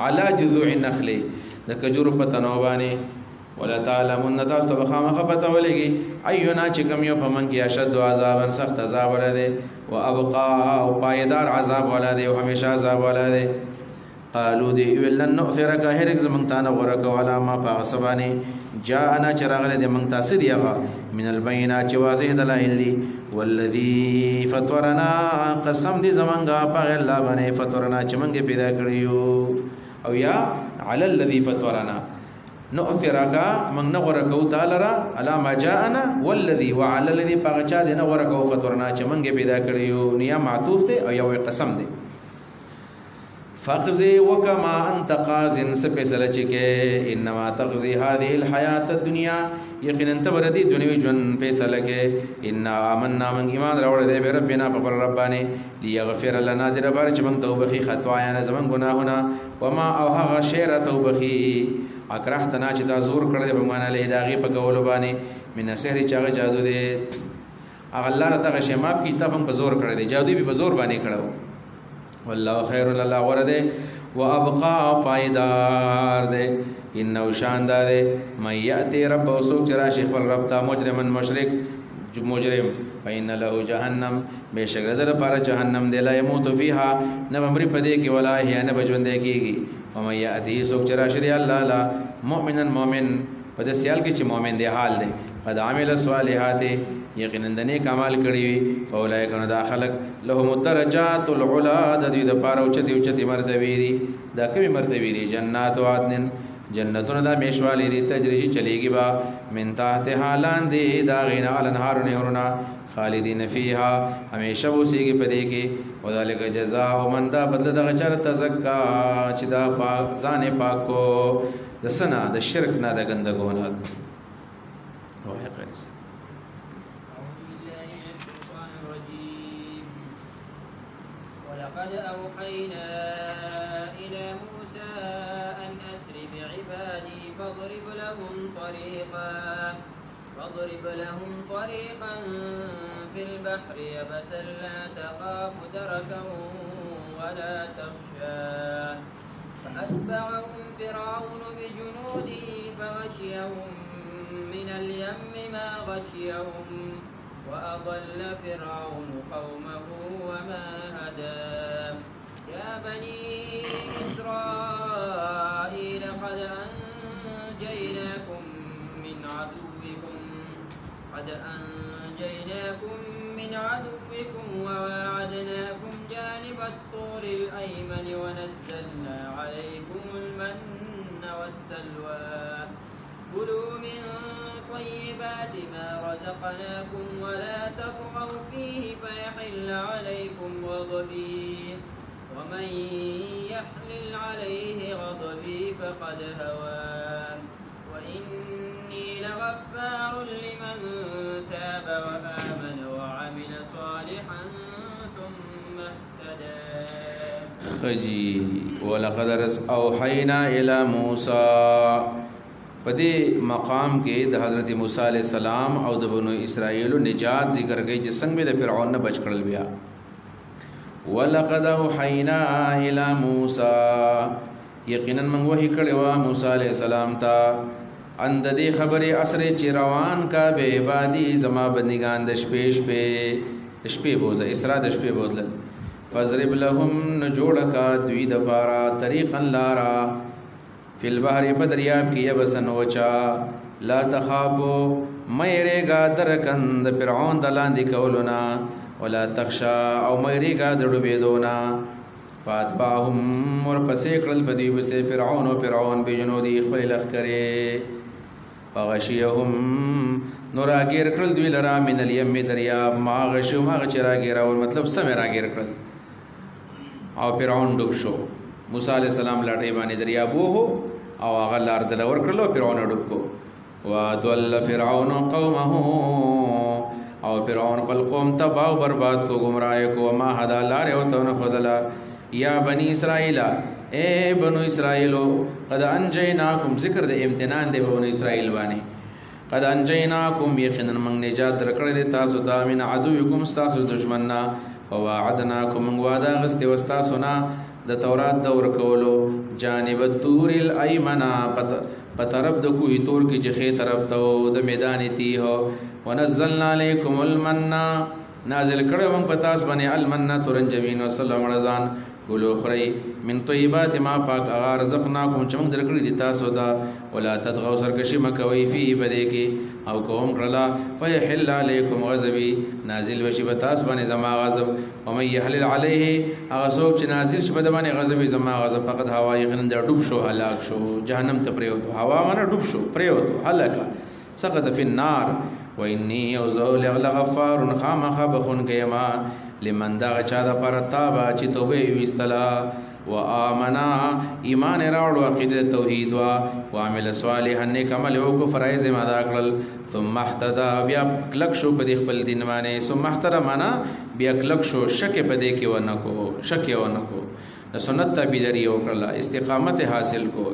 [SPEAKER 1] علی جذوع النخل د کجور په تنو باندې ولا تعلمون تاسو ته خامخ پته ولګي ايونا چې کوم یو په من کې اشد عذاب سخت عذاب ولري او ابقا او پایدار عذاب ولري او همیشه عذاب ولري قالوا دي ولن نؤثرك هرك زمنتان ورك ولا ما فغصباني جاءنا چراغله دي منتا سديغا من البينات واضح دلائل دي والذي فطرنا قسم دي زمنگا پغ الله بني فطرنا چمنګ پیدا کړیو او یا على الذي فطرنا نؤثرك من نغرك تعالى على ما جاءنا والذي وعلى الذي پغچا دي نغرك فطرنا چمنګ پیدا کړیو نیا معطوف دي او یو قسم دي فقضي وكما انت قاز سپسل چکه انما تقضي هذه الحياه الدنيا يقينا تبردي دنيوي جن فیصله کې ان آمنا من ایمان راوړ دې به ربنا پر ربانه ليغفر لنا دې ربار چې موږ توبخي خطايانا زمون گناهونه وما او هغه شیر توبخي اکرهتنا چې دا زور کړل به معنا له داغي په کولو باندې من سحر چاغه جادو دې هغه الله را ته شماب کتاب هم په زور کړل دي جادو به زور باندې کړو والله خير الله ورده وابقى پایدار دے انه شاندار دے من یاتی رب وسوق چرا شیخ الرب تا مجرمن مشرک مجرم فإن له جهنم بشکر در پر جهنم دے لا يموت فيها نبمری پدے کی ولا هي نه بجوندے کیږي ومن یاتی سوق چرا شدی الله لا مؤمنا مؤمن پدې سیال کې چې مؤمن دی حال دی قد عمل الصالحات یقینا د نیک عمل کړی وي فاولئک نو داخلك لهم الدرجات العلا د دې د پاره اوچتي مرتبه دي دا کومي مرتبه دي جنات عدن جنتون دا میشوالی دی تجریشی چلیگی با من تحتها لاندی دا غینا الانهار نهرنا خالدین فیها ہمیشہ بوسیگی پدے کی وذالک جزاء من دا بدل دا غچر تزکا چی دا پاک زان پاک کو دسنا دا شرک نا دا گندگونا روح قریص
[SPEAKER 2] ولقد أوحينا إلى موسى أن أسر بعبادي فاضرب لهم طريقا في البحر يبسا لا تخاف دركا ولا تخشى فأتبعهم فرعون بجنوده فغشيهم من اليم ما غشيهم وأضل فرعون قومه وما هدى يا بني إسرائيل قد أنجيناكم من عدوكم وواعدناكم جانب الطور الأيمن ونزلنا عليكم المن والسلوى كلوا من طيبات ما رزقناكم ولا تطغوا فيه فيحل عليكم غضبي ومن يحلل عليه غضبي فقد هوى وإني لغفار لمن تاب وآمن وعمل صالحا ثم اهتدى
[SPEAKER 1] خجي ولقد أوحينا إلى موسى پدې مقام کې د حضرت موسی علیہ السلام او د بنو اسرائیل نجات ذکر کوي چې څنګه د فرعون نه بچ کړل بیا ولقد اوحینا الی موسی یقینا موږ وحی کړو موسی علیہ السلام ته اند دې خبره اسره چې روان کا به عبادی زما بندگان د شپې بوزه اسرا د شپې بوتل فضرب لهم نجوړکا دوی د پارا طریقا لارا فی البحر بدریاب کی یبسن وچا لا تخافو میرے درکن د فرعون دلاندی کولنا ولا تخشا او میرے دړوبېدونا فاتبعهم ورپسې کړل په دې وسه فرعون او فرعون بجنودی خپل لخرې فغشيهم نوراګیر کړل دوی لرا من الیم دریاب ما غشو ما غچراګیر او مطلب سم راګیر کړل او فرعون ډوب شو موسی علیہ السلام لاټې باندې دریاب وو او هغه لار دل ور کړلو فرعون ډوب کو وادل فرعون قومه او فرعون خپل قوم تباہ او برباد کو گمراه کو ما هدا لار او تو نه خدلا یا بنی اسرائیل اے بنو اسرائیل قد انجیناکم ذکر د امتنان دی بنو اسرائیل باندې قد انجیناکم یقینا من نجات درکړل تاسو ته من عدوکم تاسو دشمننا ووعدناکم من وعده غست واستا سنا د تورات دور کولو جانب الطور الایمن په طرف د کوه تور کې چې خې طرف ته د میدان تیه ونزلنا علیکم المن نازل کړو موږ په تاسو باندې المن ترنجبین وسلام رضان کلو خری من طیبات ما پاک هغه رزقناکم چې موږ درکړي دي تاسو ته ولا تطغوا سرکشي مکوئ فيه بده کې او کوم کړلا فیحل علیکم غضبی نازل وشي په تاسو باندې زما غضب او مې يحلل علیه هغه څوک چې نازل شي په باندې غضب زما غضب فقط هوا یې غنډ ډوب شو هلاک شو جهنم ته پریوتو هوا باندې ډوب شو پریوتو هلاک سقط فی النار وانی اوزول لغفار خامخ بخون کیما لمن دا چا د پر تابا چې توبه ویستلا و امنا ایمان راوړو عقیده توحید وا عامل صالحا نیک عمل او کو فرایض ادا کړل ثم اهتدى بیا کلک شو په خپل دین باندې ثم اهتدى معنا بیا کلک شو شک په دې کې ونکو شک ونکو د سنت تابعداري وکړه استقامت حاصل کو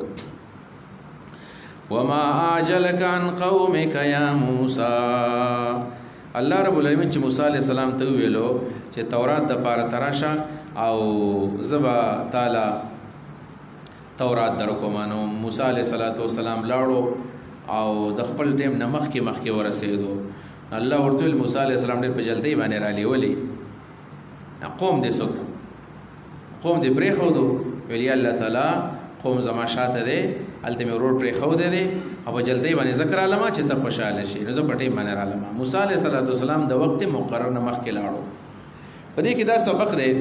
[SPEAKER 1] وما اعجلك عن قومك يا موسى الله رب العالمین چې موسی علیہ السلام ته ویلو چې تورات د پاره تراشه او زبا تعالی تورات درکومانو موسی علیہ السلام لاړو او د خپل ټیم نمخ کې ورسېدو الله ورته موسی علیہ السلام ډېر په جلدی باندې را لیولې قوم دې سو قوم دې پرې خو دو ویلی الله تعالی قوم زما شاته دې الته مې ورور پرې خو دې او جلدی باندې ذکر علما چې ته خوشاله شي نو زه پټي باندې علما موسی علیہ السلام د وخت مقرر نه مخ کې لاړو په دې کې دا سبق دی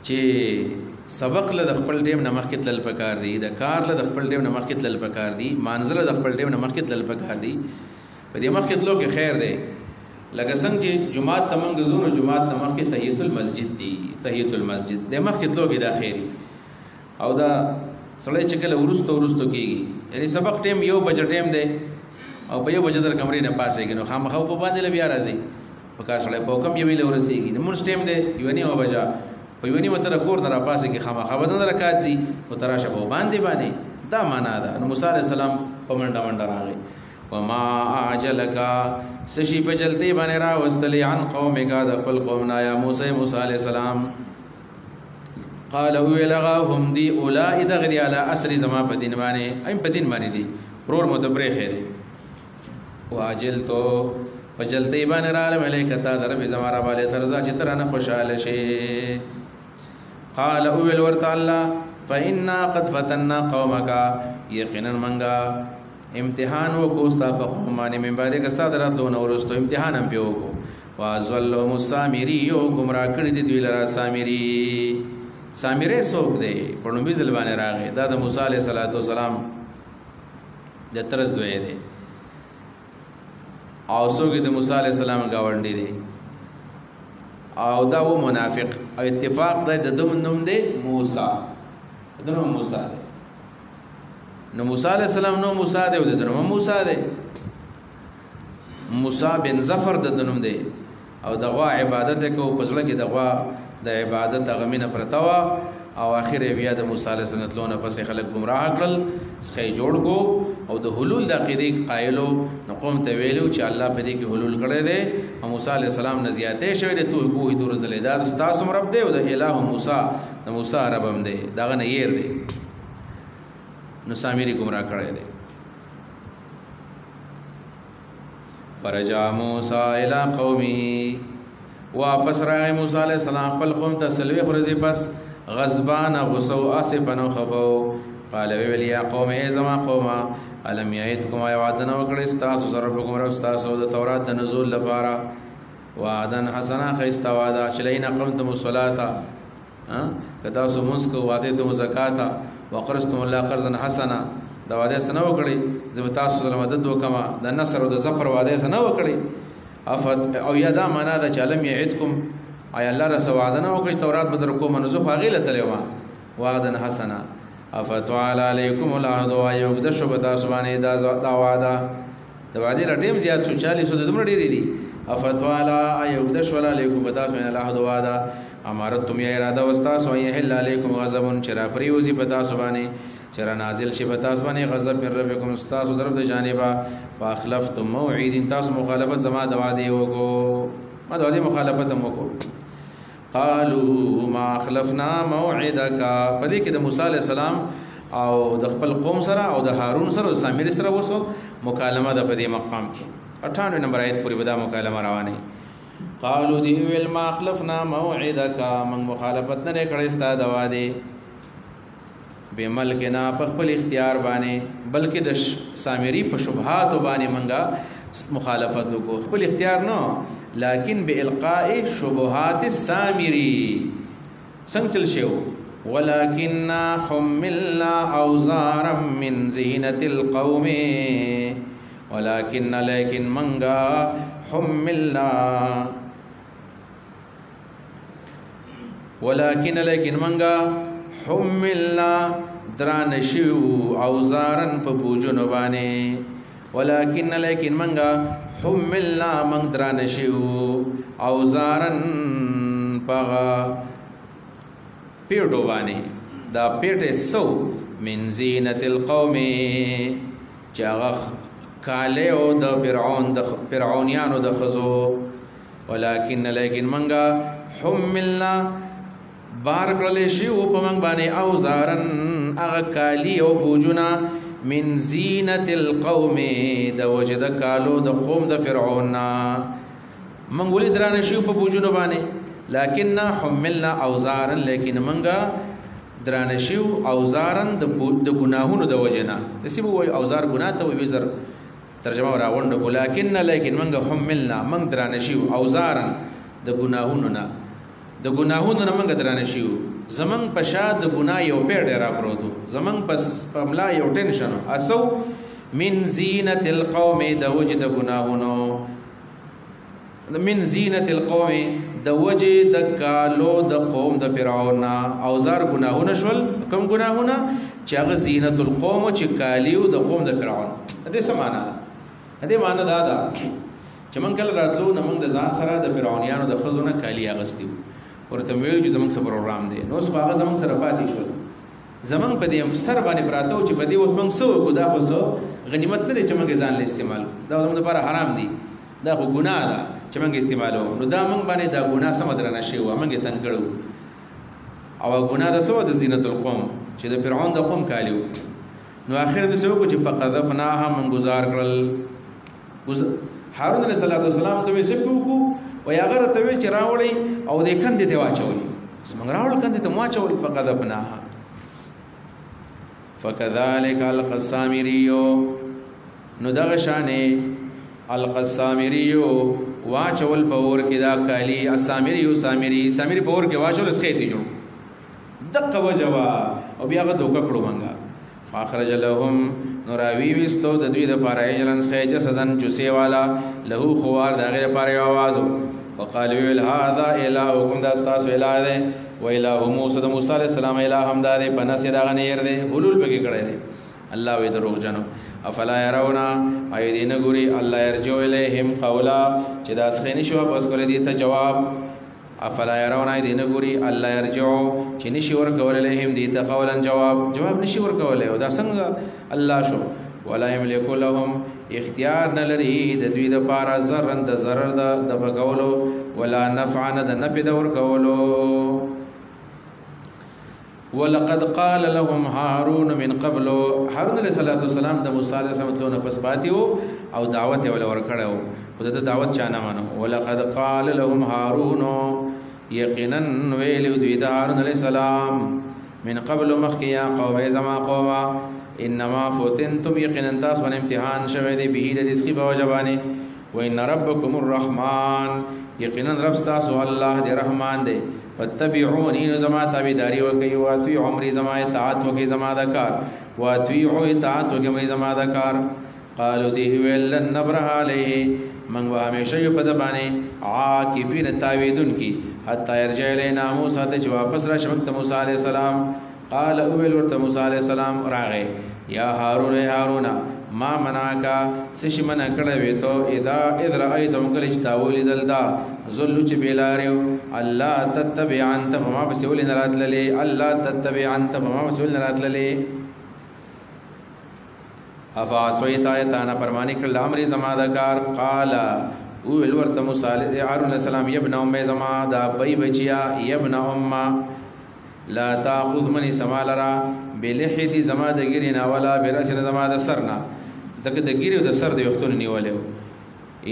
[SPEAKER 1] چې سبق له خپل ټیم نه مخ کې تل پکار دی د کار له خپل ټیم نه مخ کې تل پکار دی مانزله د خپل ټیم نه مخ کې تل پکار دی په دې مخ کې تلو کې خیر دی لکه څنګه چې جمعات تمنګ زونو جمعات تمخ کې تحیت المسجد دی تحیت المسجد د مخ کې تلو کې دا خیری او دا سړی چې کله ورستو کېږي یعنی سبق ټیم یو بجې ټیم دی او په یو بجې در کمرې نه پاسېږي نو خامخا په باندې بیا راځي په کار سړی په کم یو ویل ورسېږي نو مونږ ټیم دی یو نیمه بجه په یو نیمه تر کور نه را پاسېږي خامخا به نه رکعت ځي نو تراشه په باندې دا معنا ده نو موسی علیہ السلام په منډه راغی وما اعجلک سشي په جلدی باندې را واستلی عن قومک د خپل قوم نه یا موسی علیہ السلام قال ویلغهم دی اولئ دغدی علی اثر زما په دین باندې ایم په دین باندې دی رور متبرخ دی واجلتو وجلتی باندې را ملائکتا درب زما را باندې ترزا چې تر نه خوشاله شي قال اول ورت الله فإنا قد فتنا قومك یقینا منغا امتحان وکوستا په قومانه من باندې کستا دراتلو نو ورستو امتحان هم پیو کو وازلهم السامری یو گمراه کړی دی دوی لرا سامری څوک دی په نوم بيزل باندې راغی دا د موسی علیہ السلام د ترز وې دی او څوک د موسی علیہ السلام گاونډي دی او دا و منافق او اتفاق دی د دوم نوم دی موسی دنو موسی دی نو موسی علیہ السلام نو موسی دی او د نوم موسی دی موسی بن ظفر د نوم دی او دغه عبادت کو پسړه کې دغه د عبادت غمینه پرتاوا او اخر بیا د موسی علیہ السلام تلونه پس خلک گمراه کړل سخی جوړ کو او د حلول د عقیده قائلو نو قوم ته ویلو چې الله په دې کې حلول کړی دی او موسی علیہ السلام نه زیاتې شوی دی تو کوی دور دلې دا ستاسو رب دی او د الہ موسی د موسی رب هم دی دا نه ير دی نو سامری گمراه کړی دی فرجع موسی الی قومه واپس راغی موسی علیہ السلام خپل قوم ته سلوي خرزي پس غضبان غصو اسفن خبو قال ویل یا قوم ای زما قوم الم یعدکم وعدنا وکړی تاسو سره ربکم رب تاسو د تورات د نزول لپاره وعدن حسنا خیستا وعده چلین قمتم الصلاه کدا سو منس کو وعده تم زکات وقرضتم الله قرضا حسنا دا وعده سره وکړی زب تاسو سره مدد وکما د نصر او د ظفر وعده سره وکړی افت او یادا معنا د چلم یعدکم ای الله رسول وعدنا وکړي تورات بدر کوم نزو غیله تلوا وعدن حسنا افتوال علیکم العهد و یوګد شوبتا سبحانه دا وعده د وعده رټیم زیات سو 40 سو دمر ډیری دي افتوال یوګد شول علیکم پتا سبحانه العهد وعده امارت تم یا اراده واستا سو یحل علیکم غضب چرا پریوزی پتا سبحانه چرا نازل شي پتا سبحانه غضب من ربکم استاس درب د جانبا فاخلفتم موعد تاس مخالفت زما د وعده وکړو ما د وعده مخالفت هم وکړو قالوا ما اخلفنا موعدك. پدې کې د موسی علی السلام او د خپل قوم سره او د هارون سره او سامری سره وسو مکالمه د پدې مقام کې 98 نمبر آیت پورې ودا مکالمه روانه. قالوا دی ویل ما اخلفنا موعدك من مخالفت نه کړی ستا د وعده به ملکنا په خپل اختیار باندې بلکې د سامری په شبهات باندې منګه مخالفت کو خپل اختیار نه لكن بالقاء شبهات السامري څنګه چل شو ولكن حملنا اوزارا من زينة القوم ولكن منغا حملنا منغا حملنا درانشو اوزارا په بوجونو باندې ولكن منغا حملنا من درانشو اوزارا پغا پیټو باندې دا پیټه سو من زینت القوم چاغ کاله او د فرعونیانو د خزو ولكن منغا حملنا بار کړل شي او په منګ باندې اوزارن اغه کالی او بوجنا من زینت القوم د وجد کالو د قوم د فرعون من ولې درانه شي په بوجونو باندې لكن حملنا اوزارا لیکن منګه درانه شي اوزارا د ګناهونو د وجنا نسبه وای اوزار ګناه ته وي زر ترجمه راوند ولكن منګه حملنا من درانه شي اوزارا د ګناهونو نه د ګناهونو نه منګه درانه شي زمنګ پشا د ګناه یو پیډ را پروتو زمنګ پس پملا یو ټینشن اسو من زینت القوم د وجد ګناهونو من زینت القوم د وجد کالو د قوم د فرعون اوزار ګناهونه شول کوم ګناهونه چې هغه زینت القوم چې کالیو د قوم د فرعون دې سمانا دې معنا دا ده چې من کله راتلو نه موږ د ځان سره د فرعونانو د خزونه کالی اغستیو ورته ویل چې زمونږ سره پروګرام دی نو څه هغه زمونږ سره پاتې شول زمونږ په دې سر باندې پراتو چې په دې اوس موږ سو کو دا خو غنیمت نه چې موږ ځان له استعمال دا زموږ لپاره حرام دي دا خو ګناه ده چې موږ استعمالو نو دا موږ باندې دا ګناه سم درنه شي و موږ تن کړو او ګناه د سو د زینت القوم چې د فرعون د قوم کالیو نو اخر به سو کو چې فقذفناها من گزار کړل هارون علیه السلام ته ویل کو و یا غره ته ویل چې راوړی او د کندې ته واچوي څنګه راول کندې ته واچوي فقذفناها فكذلك القسامري نو دغه شانې القسامري واچول پور کې دا کالی اسامری پور کې واچول سخېتی جو دقه وجوا او بیا غو دوکه کړو منګه فاخرج لهم نوراوی وستو د دوی د پاره جلن سخې جسدن جوسي والا له خوار دغه لپاره आवाज وقالوا هذا الهكم دا استاسو الہ ده و الہ موسی د موسی علیہ السلام الہ هم دا ده پنس دا غنیر ده حلول بګی کړه ده الله وی دروغ جنو افلا يرون ايدين غوري الله يرجو اليهم قولا چې دا سخنی شو بس کولې دي ته جواب افلا يرون ايدين غوري الله يرجو چې نشي ور کول اليهم دي ته قولا جواب نشي ور کول او دا څنګه الله شو ولا يملك لهم اختیار نلري د دوی د پارا زرن د zarar د بغولو ولا نفع د نفع د ور کولو ولقد قال لهم هارون من قبل هارون علیہ السلام د موسی علیہ السلام نه پس پاتیو او دعوت ول ور کړو او د دعوت چانه مانو ولقد قال لهم هارون یقینا ویل دوی د هارون علیہ السلام من قبل مخیا قوم زما قوما انما فتنتم یقینا تاسو باندې امتحان شوه دی به د رزق په وجبانه وان ربکم الرحمن یقینا رب تاسو الله دی رحمان دی فاتبعوني زما تابعداري وکي واتوي عمري زما اطاعت وکي زما دکار واتوي اطاعت وکي عمري زما دکار قالوا دي ولن نبرح عليه من همیشه یو پد باندې عاکفین تاویدن کی حتا يرجع الينا موسی ته واپس را شمت موسی عليه السلام قال اول ورت موسی عليه السلام راغه یا هارون ما مناکا سشی منا کړه وې ته اذا رايتم کله چې تاول دلدا زلو چې بیلاریو الله تتبع انت فما بسول نراتللی الله تتبع انت فما بسول نراتللی افا سویتا ایتانا پرمانی کړل امر زما د کار قال ویل ورته موسی هارون علیہ السلام ابن ام زما دا بای بچیا ابن ام لا تاخذ منی سمالرا بلحدی زما د ګرینا ولا براسنا زما د سرنا دغه د ګریو د سر د وختونه نیولیو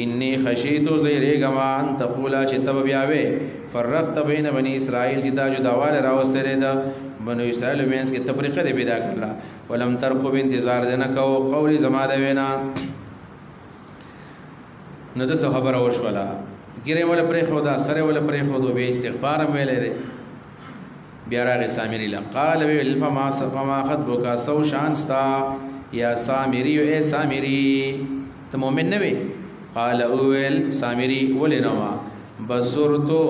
[SPEAKER 1] انی خشیتو زیریګما ان تقولا چې تب بیاوي فرقت بین بنی اسرائیل چې دا جداواله راوستره ده بنو اسرائیل مینس کې تفریقه دې پیدا کړل ولم ترقب انتظار دنه کو قول زما د وینا نو د خبر اور شولا ګره ول پرې خو دا سره ول پرې خو به استغفار ویلې ده بیا راغی سامری لا قال ویل فما خطبک سو شانستا یا سامری اے سامری ته مؤمن نه وی قال اول سامری ولنما بصرتو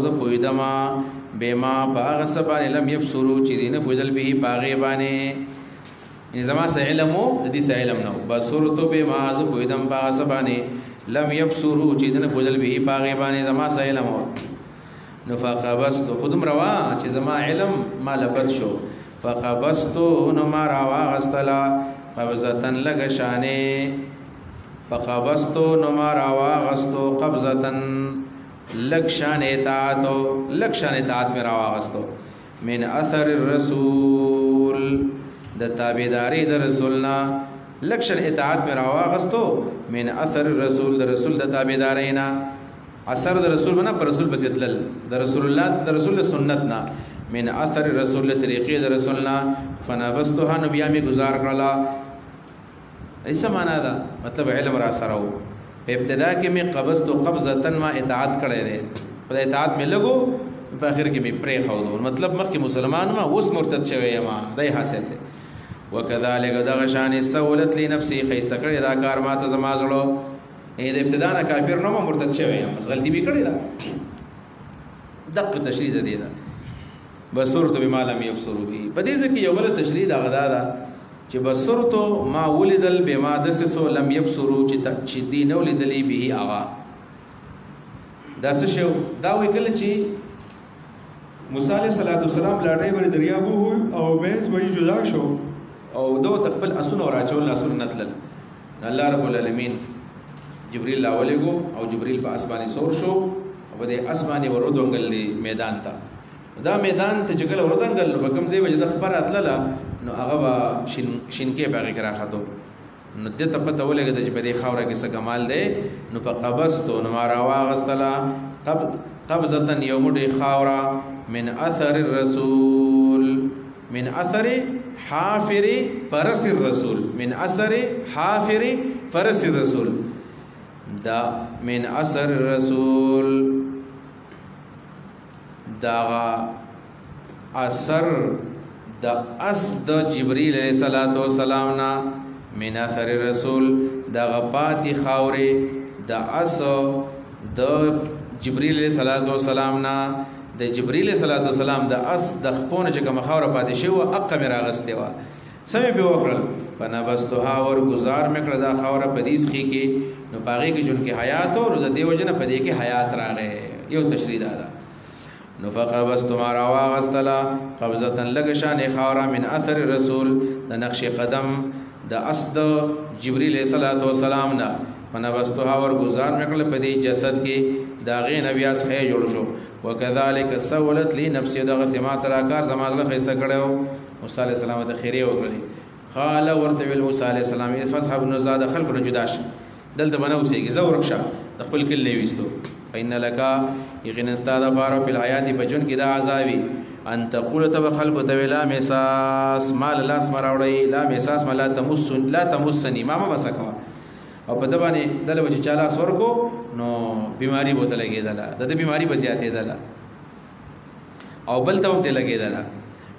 [SPEAKER 1] ز پویدما بما باغ سبان لم يبصروا چې دینه پویدل به باغې باندې نظام سه علمو د دې سه علم نو بصرتو بما ز پویدم باغ سبانه لم يبصروا چې دینه پویدل به باغې باندې زما سه علم نو فقبست خودم روا چې زما علم ما لبد شو فقبست نو ما روا غستلا قبضتن لګ شانه فقبستو نمار آواغستو قبضتن لکشان اطاعت میں راواغستو من اثر الرسول دا تابداری دا رسولنا لکشن اطاعت میں راواغستو من اثر الرسول دا رسول دا تابدارینا اثر دا رسول منا پر رسول بس اتلل دا رسول اللہ دا رسول سنتنا من اثر الرسول طریقی دا رسولنا فنبستوها نبیامی گزار کرلا ایسا معنی دا مطلب علم را سره و ابتدا کې می قبضت قبضتن ما اطاعت کړی دی په اطاعت می لګو په اخر کې می پرې خو دو مطلب مخکې مسلمان ما اوس مرتد شوی ما دای حاصل دی وکذالک دغشان سولت لنفسي خیسته کړی دا کار ما ته زما زړه د ابتدا نه کافر نو مرتد شوی بس غلطی می کړی دا دقه تشریح دی دا بصورت بما لم يبصروا به په دې ځکه یو بل تشریح دا غدا دا چې بصرتو ما ولدل بما دسسو لم يبصروا چې دین ولدلی به آغا دا څه شو دا وی کله چې موسی علیہ السلام لاټای ور دریابو او بیس وای جدا شو او دو تقبل اسن اور اچول اسن نتل الله رب العالمین جبريل لاولګو او جبريل په اسماني سور شو او د اسماني ورودونګل میدان ته دا میدان ته جګل ورودنګل په کوم ځای وجه د خبر اتلله نو هغه شینکې باغې کرا خطو نو دې ته پته ولګه چې په دې خاوره کې څه کمال دی نو په قبضتو نو ما راواغستلا قبضتن یو مډې خاوره من اثر الرسول من اثر حافر فرس الرسول من اثر حافر فرس الرسول دا من اثر الرسول دا اثر دا اس د جبريل علیہ الصلوۃ والسلام نا من اثر رسول دا غپاتی خاوري دا اس د جبريل علیہ الصلوۃ والسلام نا د جبريل علیہ الصلوۃ والسلام دا اس د خپونه چې کوم خاوره پاتې شو اقه می راغسته وا سمې په وکړل بنبستها ور گزار میکړه دا خاوره پدیس خې کې نو باغې کې جون کې حیات او د دیو جن پدې کې حیات راغې یو تشریح دا نو فقبست ما راواغستلا قبضتن لگشان خاورا من اثر رسول دا نقش قدم دا اسد جبریل صلوات و سلام نا فنبستها ور گزار نکل پدی جسد کی دا غی نبیاس خی جوړ شو وکذالک سولت لی نفسی دا غسمات راکار زمازله خسته کړو موسی علیہ السلام ته خیره وکړي قال ورتبل موسی علیہ السلام فصحب نزاد خلق نجداش دلته بنوسیږي زو رکشا د خپل کل نه وستو فإن لك یقینا استاد فارو په الحیات بجن کې دا عذابی ان تقول تب خلق تولا مساس مال لاس مراوړی لا مساس مال لا تمسنی ما بسکوا او په دبانې دله چې چالا سورکو نو بیماری بوته لګیدله د بیماری بزیاتې دله او بل ته ته لګیدله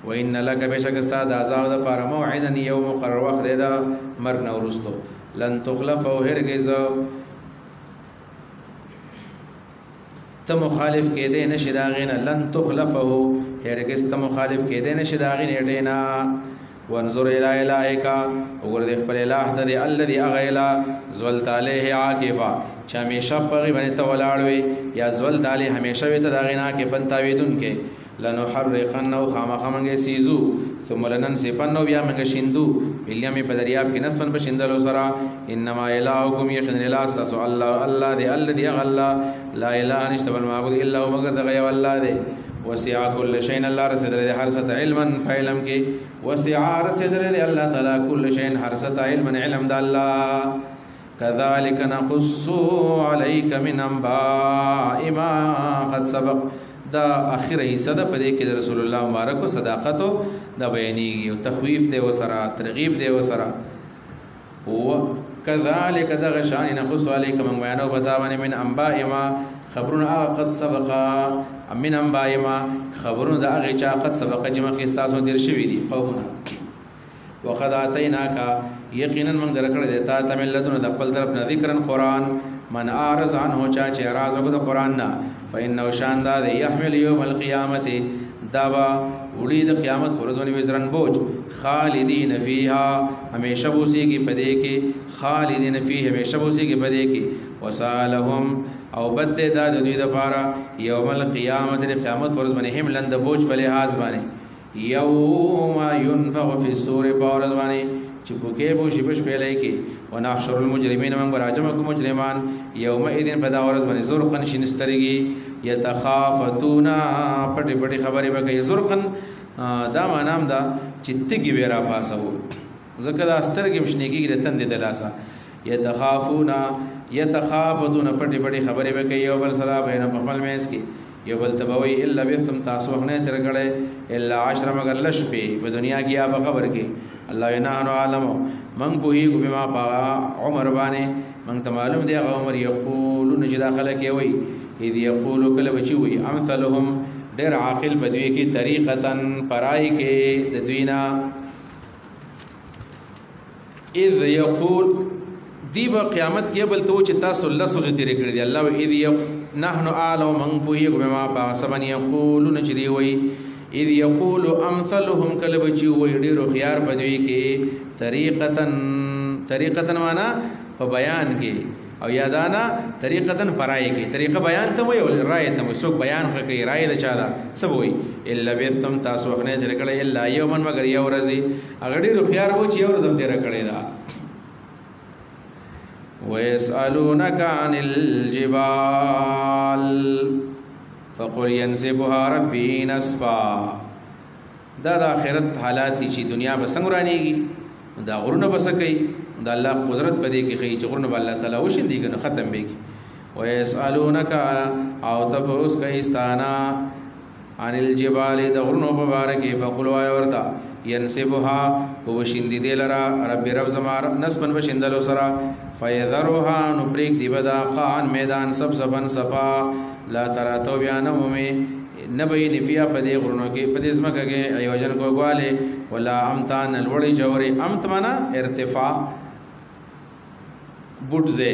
[SPEAKER 1] وان لك بشک استاد عذاب د پاره موعدا یوم مقرر وخت دا مرګ نو ورستو لن تخلف او هرگز ته مخالف کېدې نشي دا غینه لن تخلفه هرگز ته مخالف کېدې نشي دا غینه ډینا وانظر الى الهك وګور دې خپل الہ ته الذي اغیلا زولت علیه عاکفا چې همیشه په غیبه ته ولاړ وي یا زولت علیه همیشه وي ته دا غینا کې بنتاویدون کې لنحرقنه خامخا منګه سیزو ثم لننسفنه بیا منګه شندو الیمی په دریاب کې نسبن په شندلو سره انما الهکم یقین الاله استسو الله دی الذي غلا لا اله نشته بل معبود الا هو مگر دغه یو الله دی وسع كل شيء الله رسدل دی هر علما علم کې وسع رسدل دی الله تعالی كل شيء هر علما علم د الله كذلك نقص عليك من انباء ما قد سبق دا اخر حصہ د پدې کې رسول الله مبارک او صداقت د بیانېږي او تخویف دی وسره ترغیب دی وسره او كذلك دغ شان نقص عليك من بیانو بتاونه من انباء ما خبرنا قد سبق من انباء ما خبرنا د هغه چا قد سبق چې مخکې تاسو دیر شوی دي قومنا وقد اتيناك یقینا من درکړه د تا تملتون د خپل طرف نه ذکرن قران من اعرض عنه چا چې اعراض وکړه قران نه فانه شاندا د يحمل يوم القيامه دابا وړي د قیامت ورځونی وزرن بوج خالدین فیها همیشه بوسیږي پدې کې خالدین فیه همیشه بوسیږي پدې کې وسالهم او بد د دوی د پاره یوم القیامت د قیامت ورځ باندې هم لند بوج په لحاظ باندې یوم ينفخ فی الصور پاورز باندې چې پوکې بو شي بش پیلای کې ونحشر المجرمین من براجم کو مجرمان یوم اذن په دا ورځ باندې زرقن شنسترګي یتخافتون پټي پټي خبرې وکي زرقن دا معنام دا چتګي ورا پاسو زکه دا سترګې مشنيږي رتن دي دلاسا یتخافون یتخافتون پټي پټي خبرې وکي یو بل سره بین په خپل میس کې یو بل تبوي الا بثم تاسو نه تر غړې الا 10 مگر لش په دنیا کې یا خبر کې الله ينهن عالم من کوهي کو بما پا عمر باندې من معلوم دی عمر یقولون چې داخله کې وي اذ یقول کله بچي وي امثلهم ډېر عاقل بدوي کې طریقتن پرای کې د دوینا اذ یقول دی با قیامت کې بل تو چې تاسو الله سوچ دې کړی دی الله اذ نحن عالم من کوهي کو بما پا سبن یقولون چې دی وي اذ یقول امثلهم کله بچي وي ډیرو خيار بدوي کې طریقتن معنا په بیان کې او یادانا طریقتن پرای کې طریقه بیان ته وي او رائے ته وي څوک بیان کوي رائے د چا دا سب وي الا بثم تاسو نه تر کړه الا یومن مگر یو ورځي اگر ډیرو خيار و چې یو ورځ تر کړه دا ويسالونك عن الجبال فقل ينسبها ربي نسبا دا د آخرت حالات دي چې دنیا به څنګه رانيږي دا غرونه بس کوي دا الله قدرت بده کې خي چې غرونه الله تعالی وشندي کنه ختم به کی ويسالونك او تبوس کایستانا عن الجبال د غرونو مبارکه فقل وای ورتا ينسبها وشندي دلرا رب رب زمار نسبن بشندلو سرا فيذرها نبريك دی بدا قان میدان سب سبن صفا لا تراتو بیانو میں نبی نفیا پدی غرونو کې پدی زمکه کې ایوجن کوواله ولا امتان الوړی جوړي امت معنا ارتفاع بوټزه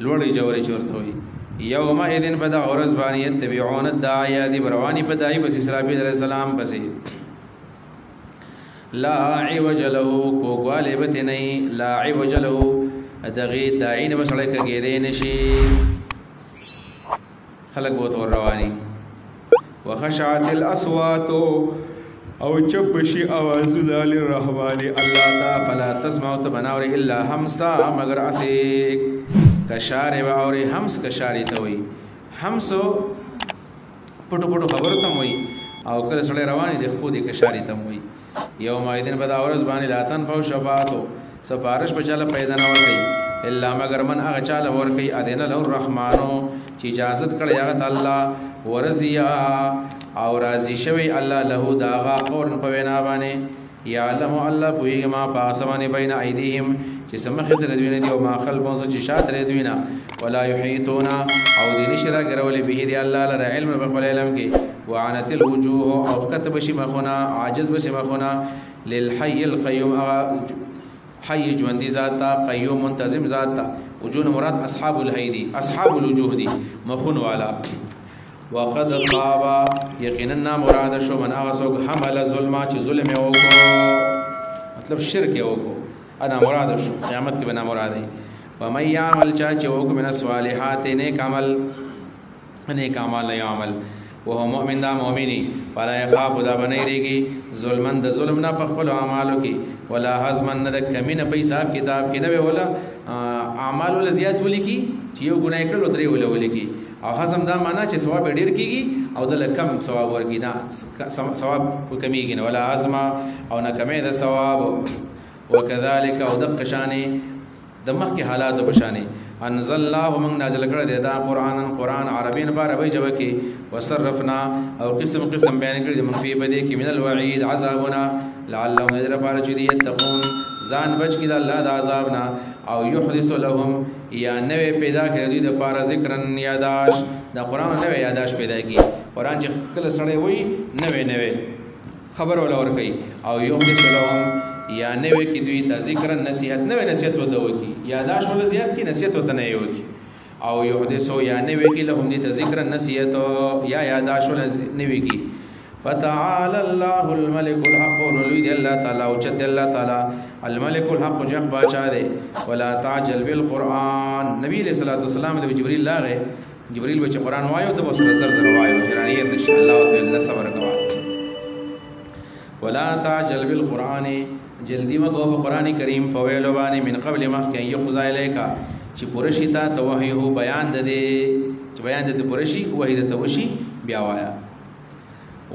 [SPEAKER 1] لوړی جوړي چورته وي یوم اذن بدا اورز باندې يتبعون الداعي دی برواني بدای بس اسرافیل علیہ السلام پسې لا عوج له کوواله بتنی لا عوج له ادغی داعین بسړی کې دې نشي خلق بہت اور روانی وخشعت الاصوات او چبشی آواز دال الرحمن اللہ تا فلا تسمع تبناور الا همسا مگر اسیک کشار اور همس کشاری توي همسو پټو پټو خبر تم وي او کله سړی رواني د خپل د کشاری تم وي یوم ایدن بدا اورز باندې لاتن فو شفاعتو سفارش بچاله پیدا نه ور کوي الا مگر من هغه چاله ور کوي اذن له الرحمانو چې اجازت کړی هغه الله ورزیا او راضي شوی الله له داغه قول په وینا باندې یعلم الله پویګ ما پاسمانه بین ایدیهم چې سمخ در دوینه دی او ما خلفون چې شات ر دوینه ولا یحیتون او دین شرا ګرول به دی الله لره علم په خپل علم کې وعنت الوجوه او كتب شي مخنا عاجز بشي مخنا للحي القيوم حي جوندي ذاتا قيوم منتظم ذاتا وجون مراد اصحاب الهيدي اصحاب الوجوه دي مخون والا وقد خاب یقینا مراد شو من اغسوک حمل ظلما چې ظلم یو کو مطلب شرک یو کو انا مراد شو قیامت کې بنا مراد ہے ومن يعمل چا چې وک من الصالحات نیک عمل نه عمل وهو مؤمن دا مؤمنی فلا يخاف دا بنیریږي ظلمن د ظلم نه په خپل اعمالو کې ولا حزمن نه د کمی نه په حساب کتاب کې نه ولا اعمال ول زیات ولیکي چې یو ګناه کړو درې ول ولیکي او حزم دا معنا چې ثواب ډیر کیږي او د کم ثواب ورکی دا ثواب کمیږي نه ولا حزم او نه کمی د ثواب وكذلك او دق شانه د مخکې حالات بشانه انزل الله من نازل کړه دا قران عربي نه عربي جواب کې وصرفنا او قسم بیان کړی د منفي بده کې من الوعید عذابنا لعلهم نذر بار چې يتقون ځان بچ کړه الله د عذابنا او يحدث لهم یا نوې پیدا کړی د پاره ذکرن یاداش د قران نوې یاداش پیدا کی قران چې کله سره وي نوې خبر ولا ور کوي او يحدث لهم یا نوې کې دوی ته ذکر نصیحت نوې نصیحت وته وکي یاداش ول زیات کې نصیحت وته نه وکي او یحدثو یا نوې کې لهم دې ته ذکر نصیحت یا یاداش ول نوې کې فتعالى الله الملك الحق ولید الله تعالی او چد الله تعالی الملك الحق جق باچا دے ولا تعجل بالقران نبی علیہ الصلوۃ والسلام د جبرئیل لاغه جبرئیل بچ قران وایو د بس سر وایو جرانی ان شاء الله تعالی صبر کوا ولا تعجل بالقران جلدی مگو په قران کریم په ویلو باندې من قبل ما کې یو خدای لیکا چې پرشی تا توحی هو بیان ده چې بیان ده پرشی وحی ده توشی بیا وایا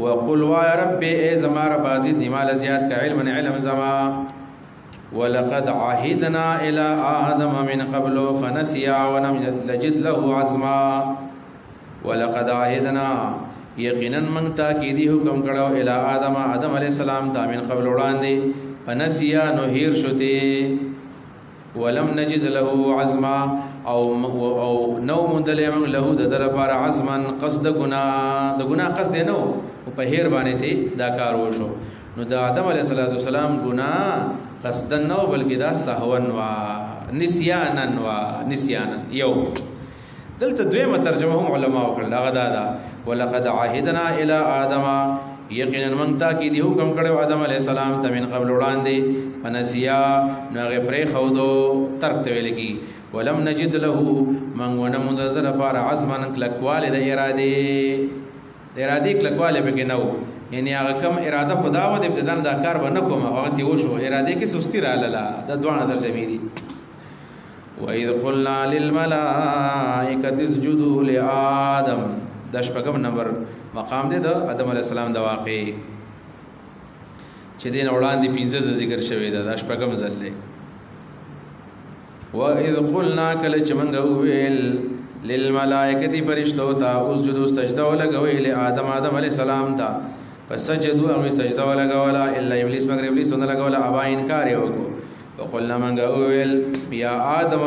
[SPEAKER 1] وقل وا رب ای زما رب ازید مال زیات کا علم زما ولقد عهدنا الى ادم من قبل فنسي ولم نجد له عزما ولقد عهدنا یقینا من تاکیدی حکم کړه الى ادم علیہ السلام تا من قبل وړاندې فنسیا نو هیر شته ولم نجد له عزما او نو مندلم له د در پر عزما قصد گنا قصد نو په هیر باندې ته دا کار وشو نو د آدم علیه السلام گنا قصد نو بلکې دا سهون وا نسیانا یو دلته دویمه ترجمه هم علما وکړه هغه دا ولقد عهدنا الى ادم یقینا من تاکید حکم کړو آدم علیہ السلام ته من قبل وړاندې فنسیا نغه پرې خودو ترک ته ویل کی ولم نجد له من ونمدر پر عزما کلکواله د اراده کلکواله به نو یعنی هغه کم اراده خدا و د ابتداء دا کار به نه کوم هغه دی وشو اراده کې سستی را لاله د دوه ترجمه دي واذ قلنا للملائکه اسجدوا لآدم د شپږم نمبر مقام دی د آدم علیہ السلام د واقع چې دین وړاندې 15 ذکر شوی دا د شپږم ځل دی واذ قلنا کله چې موږ ویل للملائکه فرشتو ته اسجدوا سجده ولګوي ل آدم علیہ السلام ته فسجدوا او سجده ولګولا الا ابلیس مگر ابلیس نه لګولا ابا انکار یې وکړو وقلنا موږ ویل یا آدم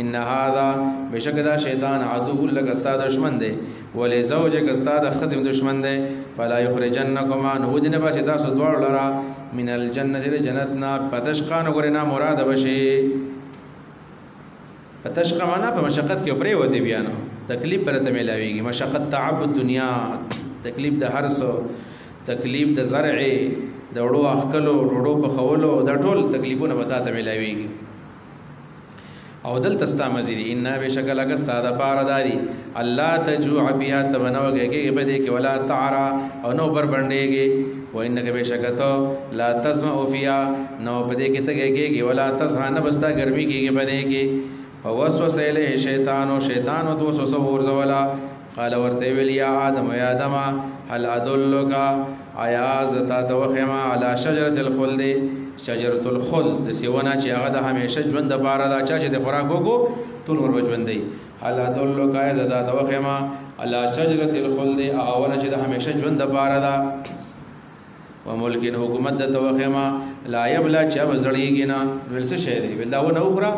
[SPEAKER 1] ان هذا بشکدا شیطان عدو لك استاد دشمن دی ولې زوجک استاد خصم دشمن دی فلا یخرجنکما نودنه بچ تاسو دوړ لرا من الجنه جنتنا پتشقان غرینا مراد بشي پتشق معنا په مشقت کې پرې وځي بیانو تکلیف برته ملاويږي مشقت تعب الدنيا تکلیف د هر څه تکلیف د زرع د وړو اخکلو وړو په خولو د ټول تکلیفونه وتا ته ملاويږي او دل تستا مزید ان بشکل اگستا د پار دادی الله تجوع بها تبنوږي بده کې ولا تعرا او نو بر باندېږي و انک بشکتو لا تسمع فيها نو بده کې تګيږي ولا تسها نه بستا ګرمي کې بده کې فوسوس الیه شیطان او وسوسه ورزولا قال ورته ویل یا آدم هل ادلک آیا زتا توخما علی شجره الخلد شجره الخلد د سیونه چې هغه د همیشه ژوند د بار دا چې د خوراک وګو ټول ور ژوندې هل ادلک آیا زتا توخما علی شجره الخلد هغه چې د همیشه ژوند د بار دا وملک حکومت د توخما لا یبلا چې وزړیږي نه ولڅ شه دی ول دا و نو خورا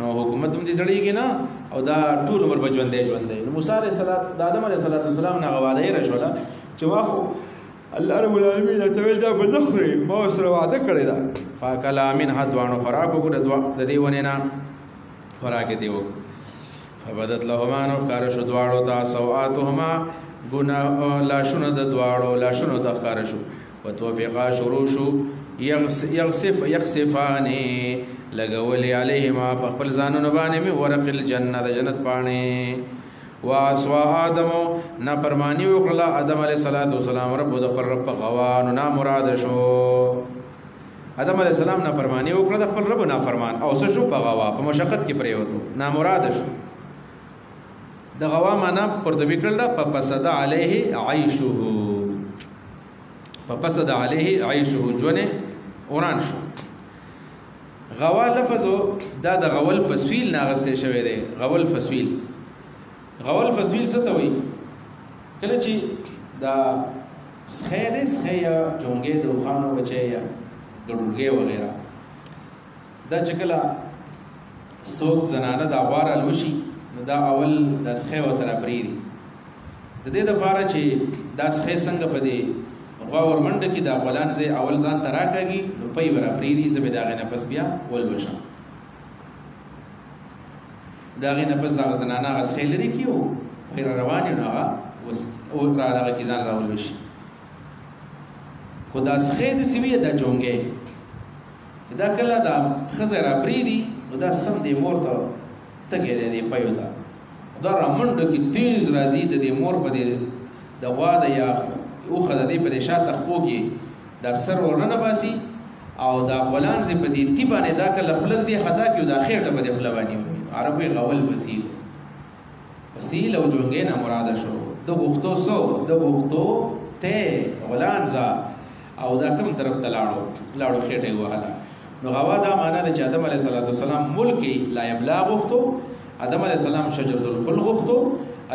[SPEAKER 1] نو حکومت هم دې زړیږي نه او دا ټول عمر بجوندې نو موسی علیہ السلام د آدم علیہ السلام نه غواړي رسوله چې واخو الله رب العالمین ته ویل دا بنخري ما سره وعده کړی دا فاکلا من حدوانو خوراک وګړه د دې ونه نه خوراک دی وک فبدت لهما نو کار شو دواړو تا سواتهما ګنا لا شنو د دواړو لا شنو د کار شو وتوفقا شروع شو یخسفانی لګولې علیهما په خپل ځانونو باندې می ورق الجنه د جنت باندې واسوا آدم نافرمانی وکړه آدم علیه السلام رب د خپل رب غوا نو نا مراد شو آدم علیه السلام نافرمانی وکړه د خپل رب نافرمان او څه شو په غوا په مشقت کې پریوتو نا مراد شو د غوا معنا قرطبي کړل فسد علیه عیشه فسد علیه عیشه جونه اوران شو غوا لفظ دا د غول فسویل ناغسته شوی دی غول فسویل څه ته وایي کله چې دا سخی دی سخی یا چونګې د روخانو بچی یا ګډوډګۍ وغیره دا چې کله څوک زنانه دا غوا رالوشي نو دا اول دا سخی ورته راپرېږدي د دې دپاره چې دا سخی څنګه په دې غوا ورمنډه کې دا غولان ځای اول ځان ته راکاږي نو پی به راپرېږدي زه به د هغې نه پس بیا ولوشم د هغې نه پس هغه زنانه هغه سخی لرې کړي او پی را روان یو نو هغه را دغه کې ځان راولوشي خو دا سخی داسې وي دا چونګی دا کله دا ښځه راپرېږدي نو دا سم دې مور ته تګی دی دې پیو ته دا رامنډه کې تیز راځي د دې مور په دې د غوا د یا اوښه د دې په دې شاته خپو کې دا سر ورننه باسي او دا غولان زې په دې تی باندې دا کله خلک دې خطا کړي دا خېټه په دې خوله باندې وي عربي غول وسیل او جونګې نه مراده شو د غوښتو سو د غوښتو ته غولان ځه او دا کوم طرف ته لاړو خېټه یې وهله نو غوا دا معنا ده چې آدم علیه السلام ملکی لا یبلا غوښتو آدم علیه السلام شجرة الخلد غوښتو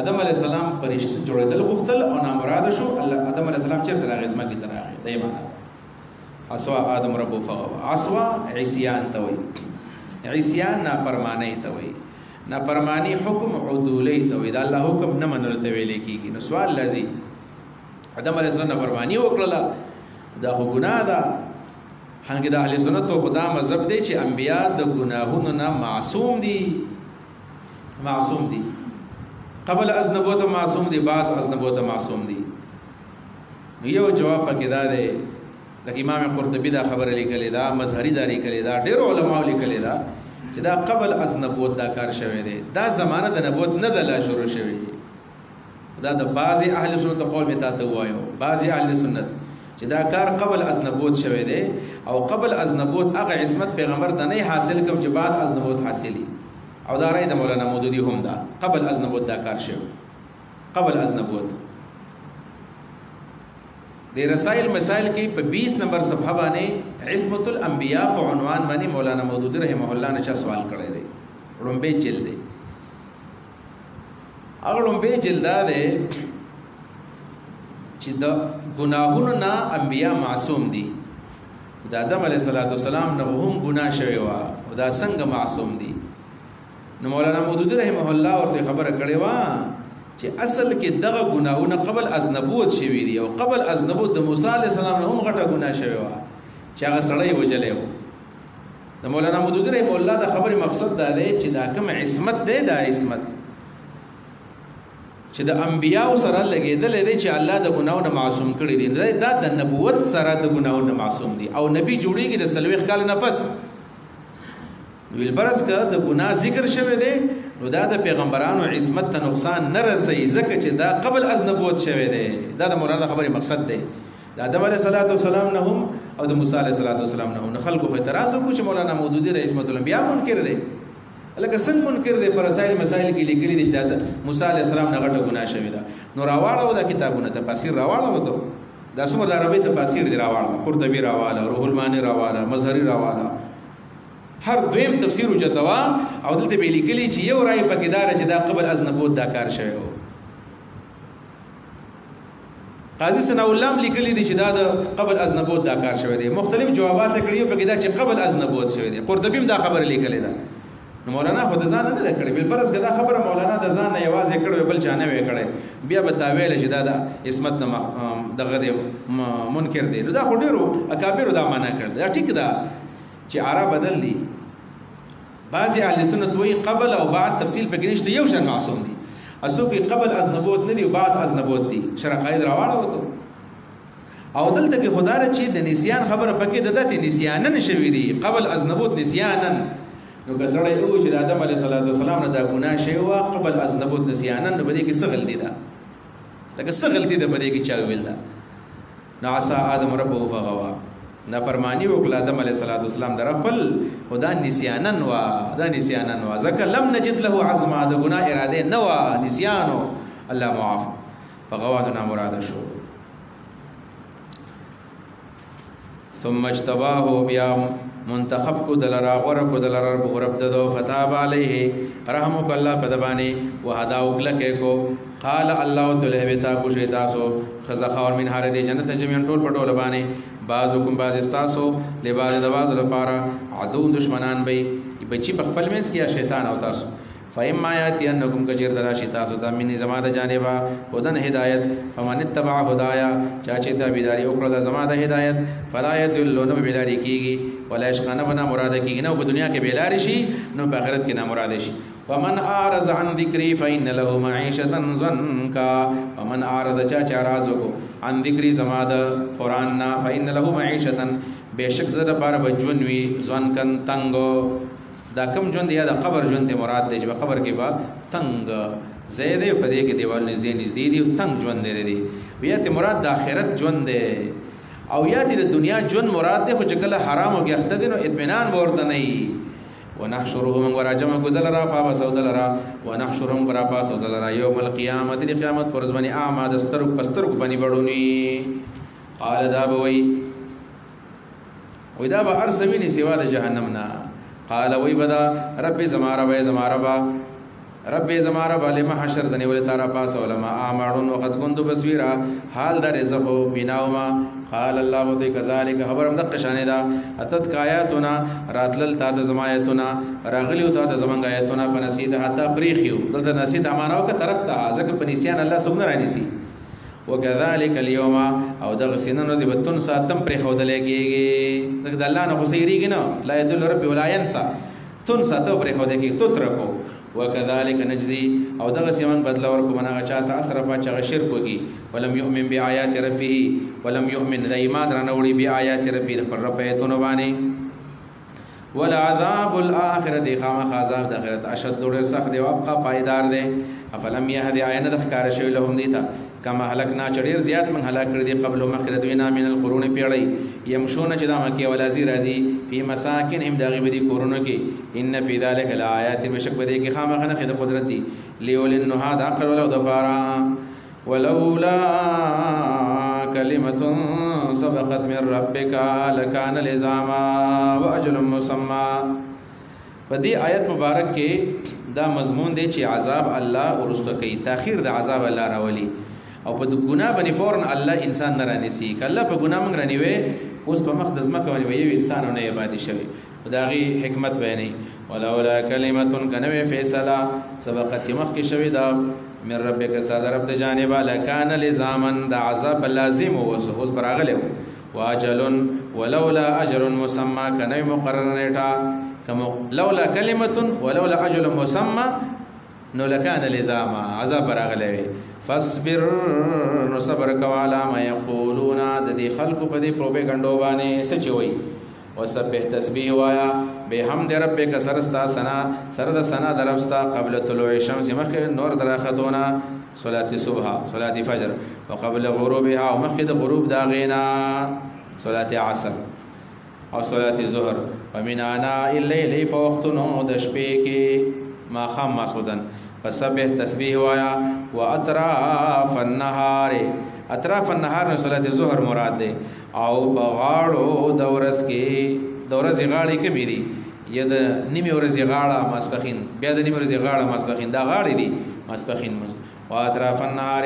[SPEAKER 1] آدم علیه السلام فرشته جوړېدل غوښتل او نامراده شو آدم علیه السلام چېرته راغی ځمکې ته راغی دا یې معنا عصوا آدم ربه فغوا عصوا عصیان ته وایي عصیان نافرمانی ته وایي نافرمانی حکم عدولی ته وایي د الله حکم نه منلو ته ویلی کېږي نو سوال لازي آدم علیه السلام نافرمانی وکړله دا خو ګناه ده هنګې د اهل سنتو خدا مذهب دی چې انبیا د ګناهونو نه معصوم دي قبل از نبوت معصوم دي بعض از نبوت معصوم دي نو یو جواب پکې دا دی لکه امام قرطبي دا خبره لیکلې ده مظهري دا لیکلې ده ډېرو علماو لیکلې ده چې دا قبل از نبوت دا کار شوی دی دا زمانه د نبوت نه ده لا شروع شوی دا د بعضې اهل سنت قول مې تا ته ووایو بعضې اهل سنت چې دا کار قبل از نبوت شوی دی او قبل از نبوت هغه عصمت پیغمبر ته نه حاصل کوم چې بعد از نبوت حاصلي او دا رای د مولانا مودودي هم ده قبل از نبوت دا کار شوی قبل از نبوت د رسائل مسائل کې په 20 نمبر صفحه باندې عصمت الانبیاء په عنوان باندې مولانا مودودي رحمه الله نه چا سوال کړی دی لومبه جلد دی هغه لومبه جلد دی چې د ګناهونو نه انبیا معصوم دي د آدم علیه السلام نه هم ګناه شوی و او دا څنګه معصوم دي نو مولانا مودودي رحمه الله ورته خبره کړې و چې اصل کې دغه ګناهونه قبل از نبوت شوي دي او قبل از نبوت د موسی علیه السلام نه هم غټه ګناه شوی و چې هغه سړی وجلی و د مولانا مودودي رحمه الله د خبرې مقصد دا دی چې دا کوم عصمت دی دا عصمت چې د انبیاء سره لګېدلې دی چې الله د ګناهونو معصوم کړي دي دا د نبوت سره د ګناهونو معصوم دي او نبی جوړیږي د 40 کال نه پس نو البرس که د ګناه ذکر شوی دی نو دا د پیغمبرانو عصمت ته نقصان نه رسوي ځکه چې دا قبل از نبوت شوی دی دا د مولانا خبرې مقصد دی د آدم علیه السلام نه هم او د موسی علیه السلام نه هم نه خلکو خو اعتراض وکړو چې مولانا مودودي د عصمت الانبیاء منکر دی لکه څنګه منکر دی پر رسائل مسائل کې لیکلي دي چې دا موسی علیه السلام نه غټه ګناه شوې ده نو راواړو دا کتابونه تفاسیر راواړو ته دا څومره د عربي تفاسیر دی راواړو قرطبي راواړو روح المانی راواړو مظهري راواړو هر دویم تفسیر وجدوا او دلته به لیکلي چې یو رائے پکې دار چې دا قبل از نبوت دا کار شوی و قاضي ثنا الله لیکلي دي چې دا د قبل از نبوت دا کار شوی دی مختلف جوابات کړیو پکې دا چې قبل از نبوت شوی دی قرطبي دا خبره لیکلې ده نو مولانا خو د ځان نه ده کړې بل فرض کدا خبره مولانا د ځان نه یوازې کړو بل چانه وې کړې بیا به تاویل چې دا د عصمت نه دغه دی منکر دی نو دا خو ډیرو اکابر دا معنا کړل دا ټیک ده چې عرب بدل دي بعضی اهل سنت وی قبل او بعد تفصیل پکې نشته یو شان معصوم دي اسو کې قبل از نبوت نه دی او بعد از نبوت دي شرع قاعده راوړو وته او دلته کې خدای چې د نسیان خبره پکې د دته نسیانن شوی دی قبل از نبوت نسیانن نو که سړی وایي چې د آدم علیه السلام نه دا ګناه شوې وه قبل از نبوت نسیانا، نو په دې کې څه غلطي ده؟ لکه څه غلطي ده په دې کې چا ویل ده؟ نو عصا آدم ربه فغوا، نافرماني وکړه آدم علیه السلام در خپل، خو دا نسیانا وه ځکه لم نجد له عزما، د ګناه اراده نه وه، نسیانو الله معاف. فغوا نو نامراده شو. ثم اجتباه، بیا منتخب کو دلرا غور کو دلرا رب ددو، فتاب علیه رحم کو الله پدبانی، وهدا وکلکه کو. قال الله تعالی بتا کو شیتاسو خزخور من هر دی جنت جميعا ټول پټول بانی، بعضکم بعض استاسو لباز دواز لپاره عدو دشمنان بی بچی په خپل منځ کې شیطان او تاسو. فإما يأتينكم كثير دراشي تاسو ته من زما د جانبا هدن هدایت، فمن اتبع هدايا چا چې تابعداري وکړه د زما د هدایت، فلا يضل، نو بلاری کیږي، ولا يشقى، نه بنا مراد کیږي، نو په دنیا کې بلاری شي، نو په آخرت کې نه مراد شي. ومن اعرض عن ذکری فإن له معيشة ضنكا، ومن اعرض چا راز کو عن ذکری زما د قران نا، فإن له معيشة، بشک د لپاره بجون وی ضنکن تنگو. دا کم ژوند یا د قبر ژوند مراد دی چې په قبر کې با تنگ زیاده په دې کې دیوال نږدې دی، تنگ ژوند دی. بیا ته مراد د آخرت ژوند دی، او یا ته د دنیا ژوند مراد دی، خو چې کله حرام او کې اخته دي نو اطمینان ورته نه وي. ونحشرهم وراجم کو دلرا پاس او دلرا، ونحشرهم برا پاس او دلرا یوم القیامت، دی قیامت پر ځمنی اعما دستر پستر کو بنی بړونی. قال دا بوي ودا به ارسمینی سوا د جهنم نه. قال وی بدا رب زمارا لما حشرتنی ولی تارا پاس علما آمارون وقد کنتو بصویرا، حال در ازخو بیناوما. قال اللہ وطی کذالک، خبرم دقشانی دا، اتت کایاتونا راتلل تا دا زمایتونا، راغلیو تا دا زمانگ آیتونا، فنسید حتی پریخیو، دلتا نسید اماناو که ترکتا، ذکر پنیسیان اللہ سبن رانی سی. وكذلك اليوم، او دغ سنن ذي بتنسى تم پرې خودلې کېږي، دغه الله نه خسيريږي نه، لا يدل رب ولا ينسى، تنسى تو پرې خودې کې تترکو. وكذلك نجزي، او دغ سیمن بدل ورکو منغه چاته اسره پچا شرک وکي، ولم يؤمن بآيات ربه، ولم يؤمن د ایمان رانوړي بآيات ربه، پر رب ایتونه باندې. ولعذاب الاخره، خامخ عذاب د اخرت اشد ډېر سخت دی او ابقى پایدار دی. افلم يهدي، عین د ښکار شوی لهم دیتا، کما هلکنا چډیر زیات من هلاک کړی دی قبل مخکې دوینا من القرون پیړی، یمشون چې دا مکی ولازی راځي په مساکنهم داغي بدی کورونو کې. ان فی ذلک الآیات، بشک بدی کې خامخنه خد قدرت دی، لیول النها د عقل ولو دبارا. ولولا کلمه سبقت من ربک لکان لزاما واجل مسمى. په دې آیت مبارک کې دا مضمون دی چې عذاب الله ورسته کوي، تاخير د عذاب الله راولي، او په ګناه باندې فورن الله انسان نه رانیسي. کله په ګناه موږ رانیوي، اوس په مخ د ځمکه باندې یو انسان نه یبادي شوی، خدایي حکمت بیانې. ولولا کلمه کنوي فیصله سبقت مخ کې شوی دا من ربک، استاد رب د جانبه، لکان لزامن، د عذاب لازم اوس براغله. واجل، ولولا اجر مسمى، کنوي مقرر نیټه، لولا كلمة ولولا أجل مسمى، نو لكان لزاما، عذاب براغلوي. فاصبر، نو صبر کوالا ما يقولون، د دې خلکو په دې پروپاګاندا باندې سچ وي. وسبح، تسبیح وایا، بحمد ربک، سرستا سنا، سرد سنا دربستا، قبل طلوع الشمس، مخ نور دراختونا، صلاة الصبح، صلاة فجر، وقبل غروبها، ومخ غروب داغینا، صلاة عصر او صلاة ظهر، ومن آناء الليل، په وختونو د شپې کې، ماښام ماسخوتن. فسبح، تسبیح وایا، واطراف النهار، اطراف النهار نو صلاة ظهر مراد دی، او په غاړو د ورځ کې، د ورځې غاړې کمې دي، یا د نیمې ورځې غاړه ماسپښین، بیا د نیمې ورځې غاړه ماسپښین، دا غاړې دي ماسپښین مونځ. واطراف النهار،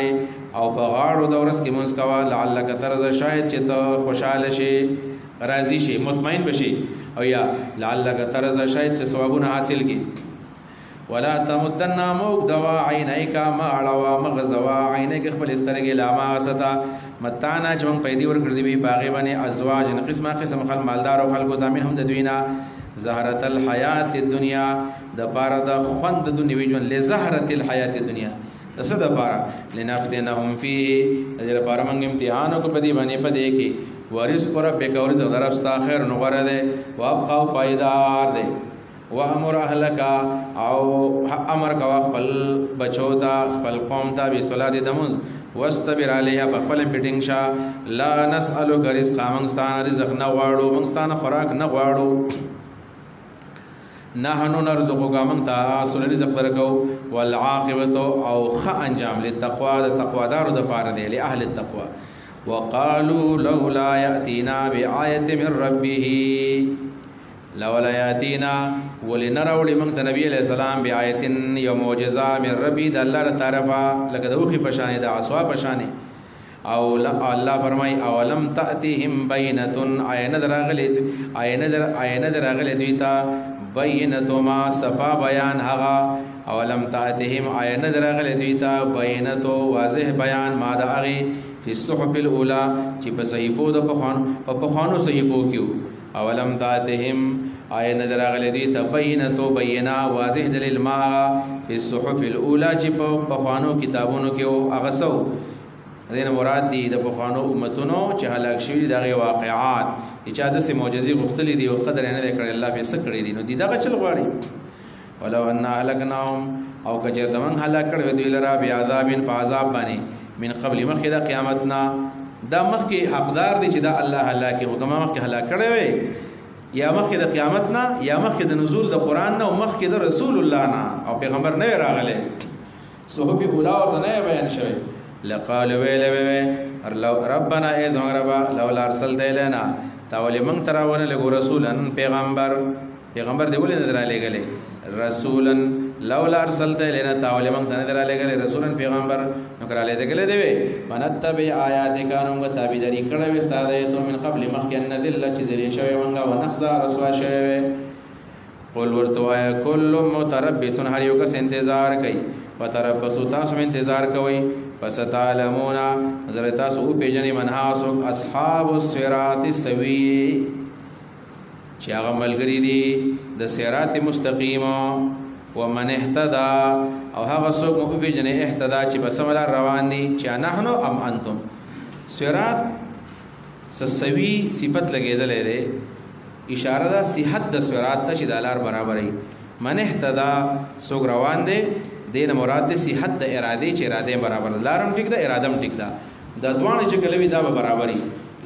[SPEAKER 1] او په غاړو د ورځ کې مونځ کوه، لعلک ترضى، شاید چې ته خوشحاله شي، راضی شي، مطمئن بشي، او یا لعلک ترضى، شاید چې ثوابونه حاصل کی. ولا تمدن، موږ دوا عینیک، ما اړوا مغزوا عینیک، خپل سترګې لاما ستا، متانا چې موږ پیدا ورکړې وي باغې باندې، ازواج قسمه قسم خل مالدار او خلکو دامن هم د دوینا، زهرت الحیات الدنیا، د بار د خوند د دنیوي ژوند، لزهرت الحیات الدنیا، د څه د بار، لنفتنهم فيه، د دې لپاره موږ امتحان وکړو په دې باندې، په دې کې ورزق ربک، ورزق رب ستا خیر نو غره ده، وابقى پایدار ده. وامر اهلک او امر کا خپل بچو تا خپل قوم تا بصلاه دمز واستبر علیها بخپل پټینګ شا لا نسالک رزقا منستان رزق نه غواړو منستان خوراک نه غواړو نحنو نرزقک من تاسو رزق درکو والعاقبت او خ انجام للتقوا د تقوا دارو د پاره دی له اهل التقوا وقالوا لولا ياتينا بآية من ربه لولا ياتينا ولنروا من نبي عليه السلام بآية يوم معجزه من ربي د الله طرفا لکه دوخي پشانه د عصوا پشانه او الله فرمای اولم تاتهم بینه عین دراغله دیتا بینه ما صفا بیان هغه اولم تاتهم عین دراغله دیتا بینه واضح بیان ما د هغه فی الصحف الاولى چې په صحیفو د پخوانو صحیفو کېو اولم تاتهم عین دراغله دیتا بینه بینا واضح دلیل ما فی الصحف الاولى چې په پخوانو کتابونو کېو هغه سو دین مراد دی د پخوانو امتونو چې هلاک شوي دغه واقعات چې د سه معجزې غختلې دي او قدر نه کړی الله به سکړي دي نو دی دغه چل غواړي ولو ان هلكناهم او کجر دمن هلاک کړو دوی لرا بیا عذاب په عذاب باندې من قبل مخکې د قیامتنا دا مخکې حقدار دي چې دا الله هلاکي حکم مخکې هلاک کړی وي یا مخکې د قیامتنا یا مخکې د نزول د قران نه او مخکې د رسول الله نه او پیغمبر نه راغله صحابي اولا ورته نه بیان شوی لقال ویل ربنا ای زمون ربا لولا ارسلت الینا تاول من تراونه له رسولن پیغمبر دی ولې نه درا لګلې رسولن لولا ارسلت الینا تاول من تنه درا لګلې رسولن پیغمبر نو کرا لګلې دی منتبع آیاتک انو تابعداري کړه وستاده ته من قبل مخکن ذل چې ذلی شوی منګه ونخزا رسوا شوی قل ورتوا کل متربص هر یو کس انتظار کوي فتربصوا تاسو انتظار کوي فستعلمون زرتاسو پیجنې منحاسو اصحاب الصراط السوي چې هغه ملګری دي د صراط مستقیم ومن اهتدى او هغه څوک مو پیجنې اهتدى چې په سم لار روان دي چې نحنو ام انتم صراط سوي صفت لګیدلې ده اشاره ده صحت د صراط ته چې د لار برابرې من اهتدى څوک روان دي دین مراد د صحت د اراده چې اراده برابر لارم ټیک ده ارادم ټیک ده د دوانه چې کلوي دا برابرۍ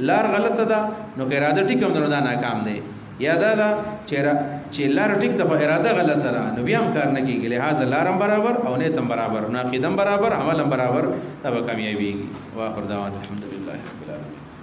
[SPEAKER 1] لار غلطه ده نو که اراده ټیک هم دا ناکام دی یا دا چې لار ټیک ده خو اراده غلطه ده نو بیا هم کار نه کیږي لہذا لارم برابر او نیتم برابر نو عقیدم برابر عملم برابر تب کامیابیږي واخر دعوانا الحمدلله رب العالمین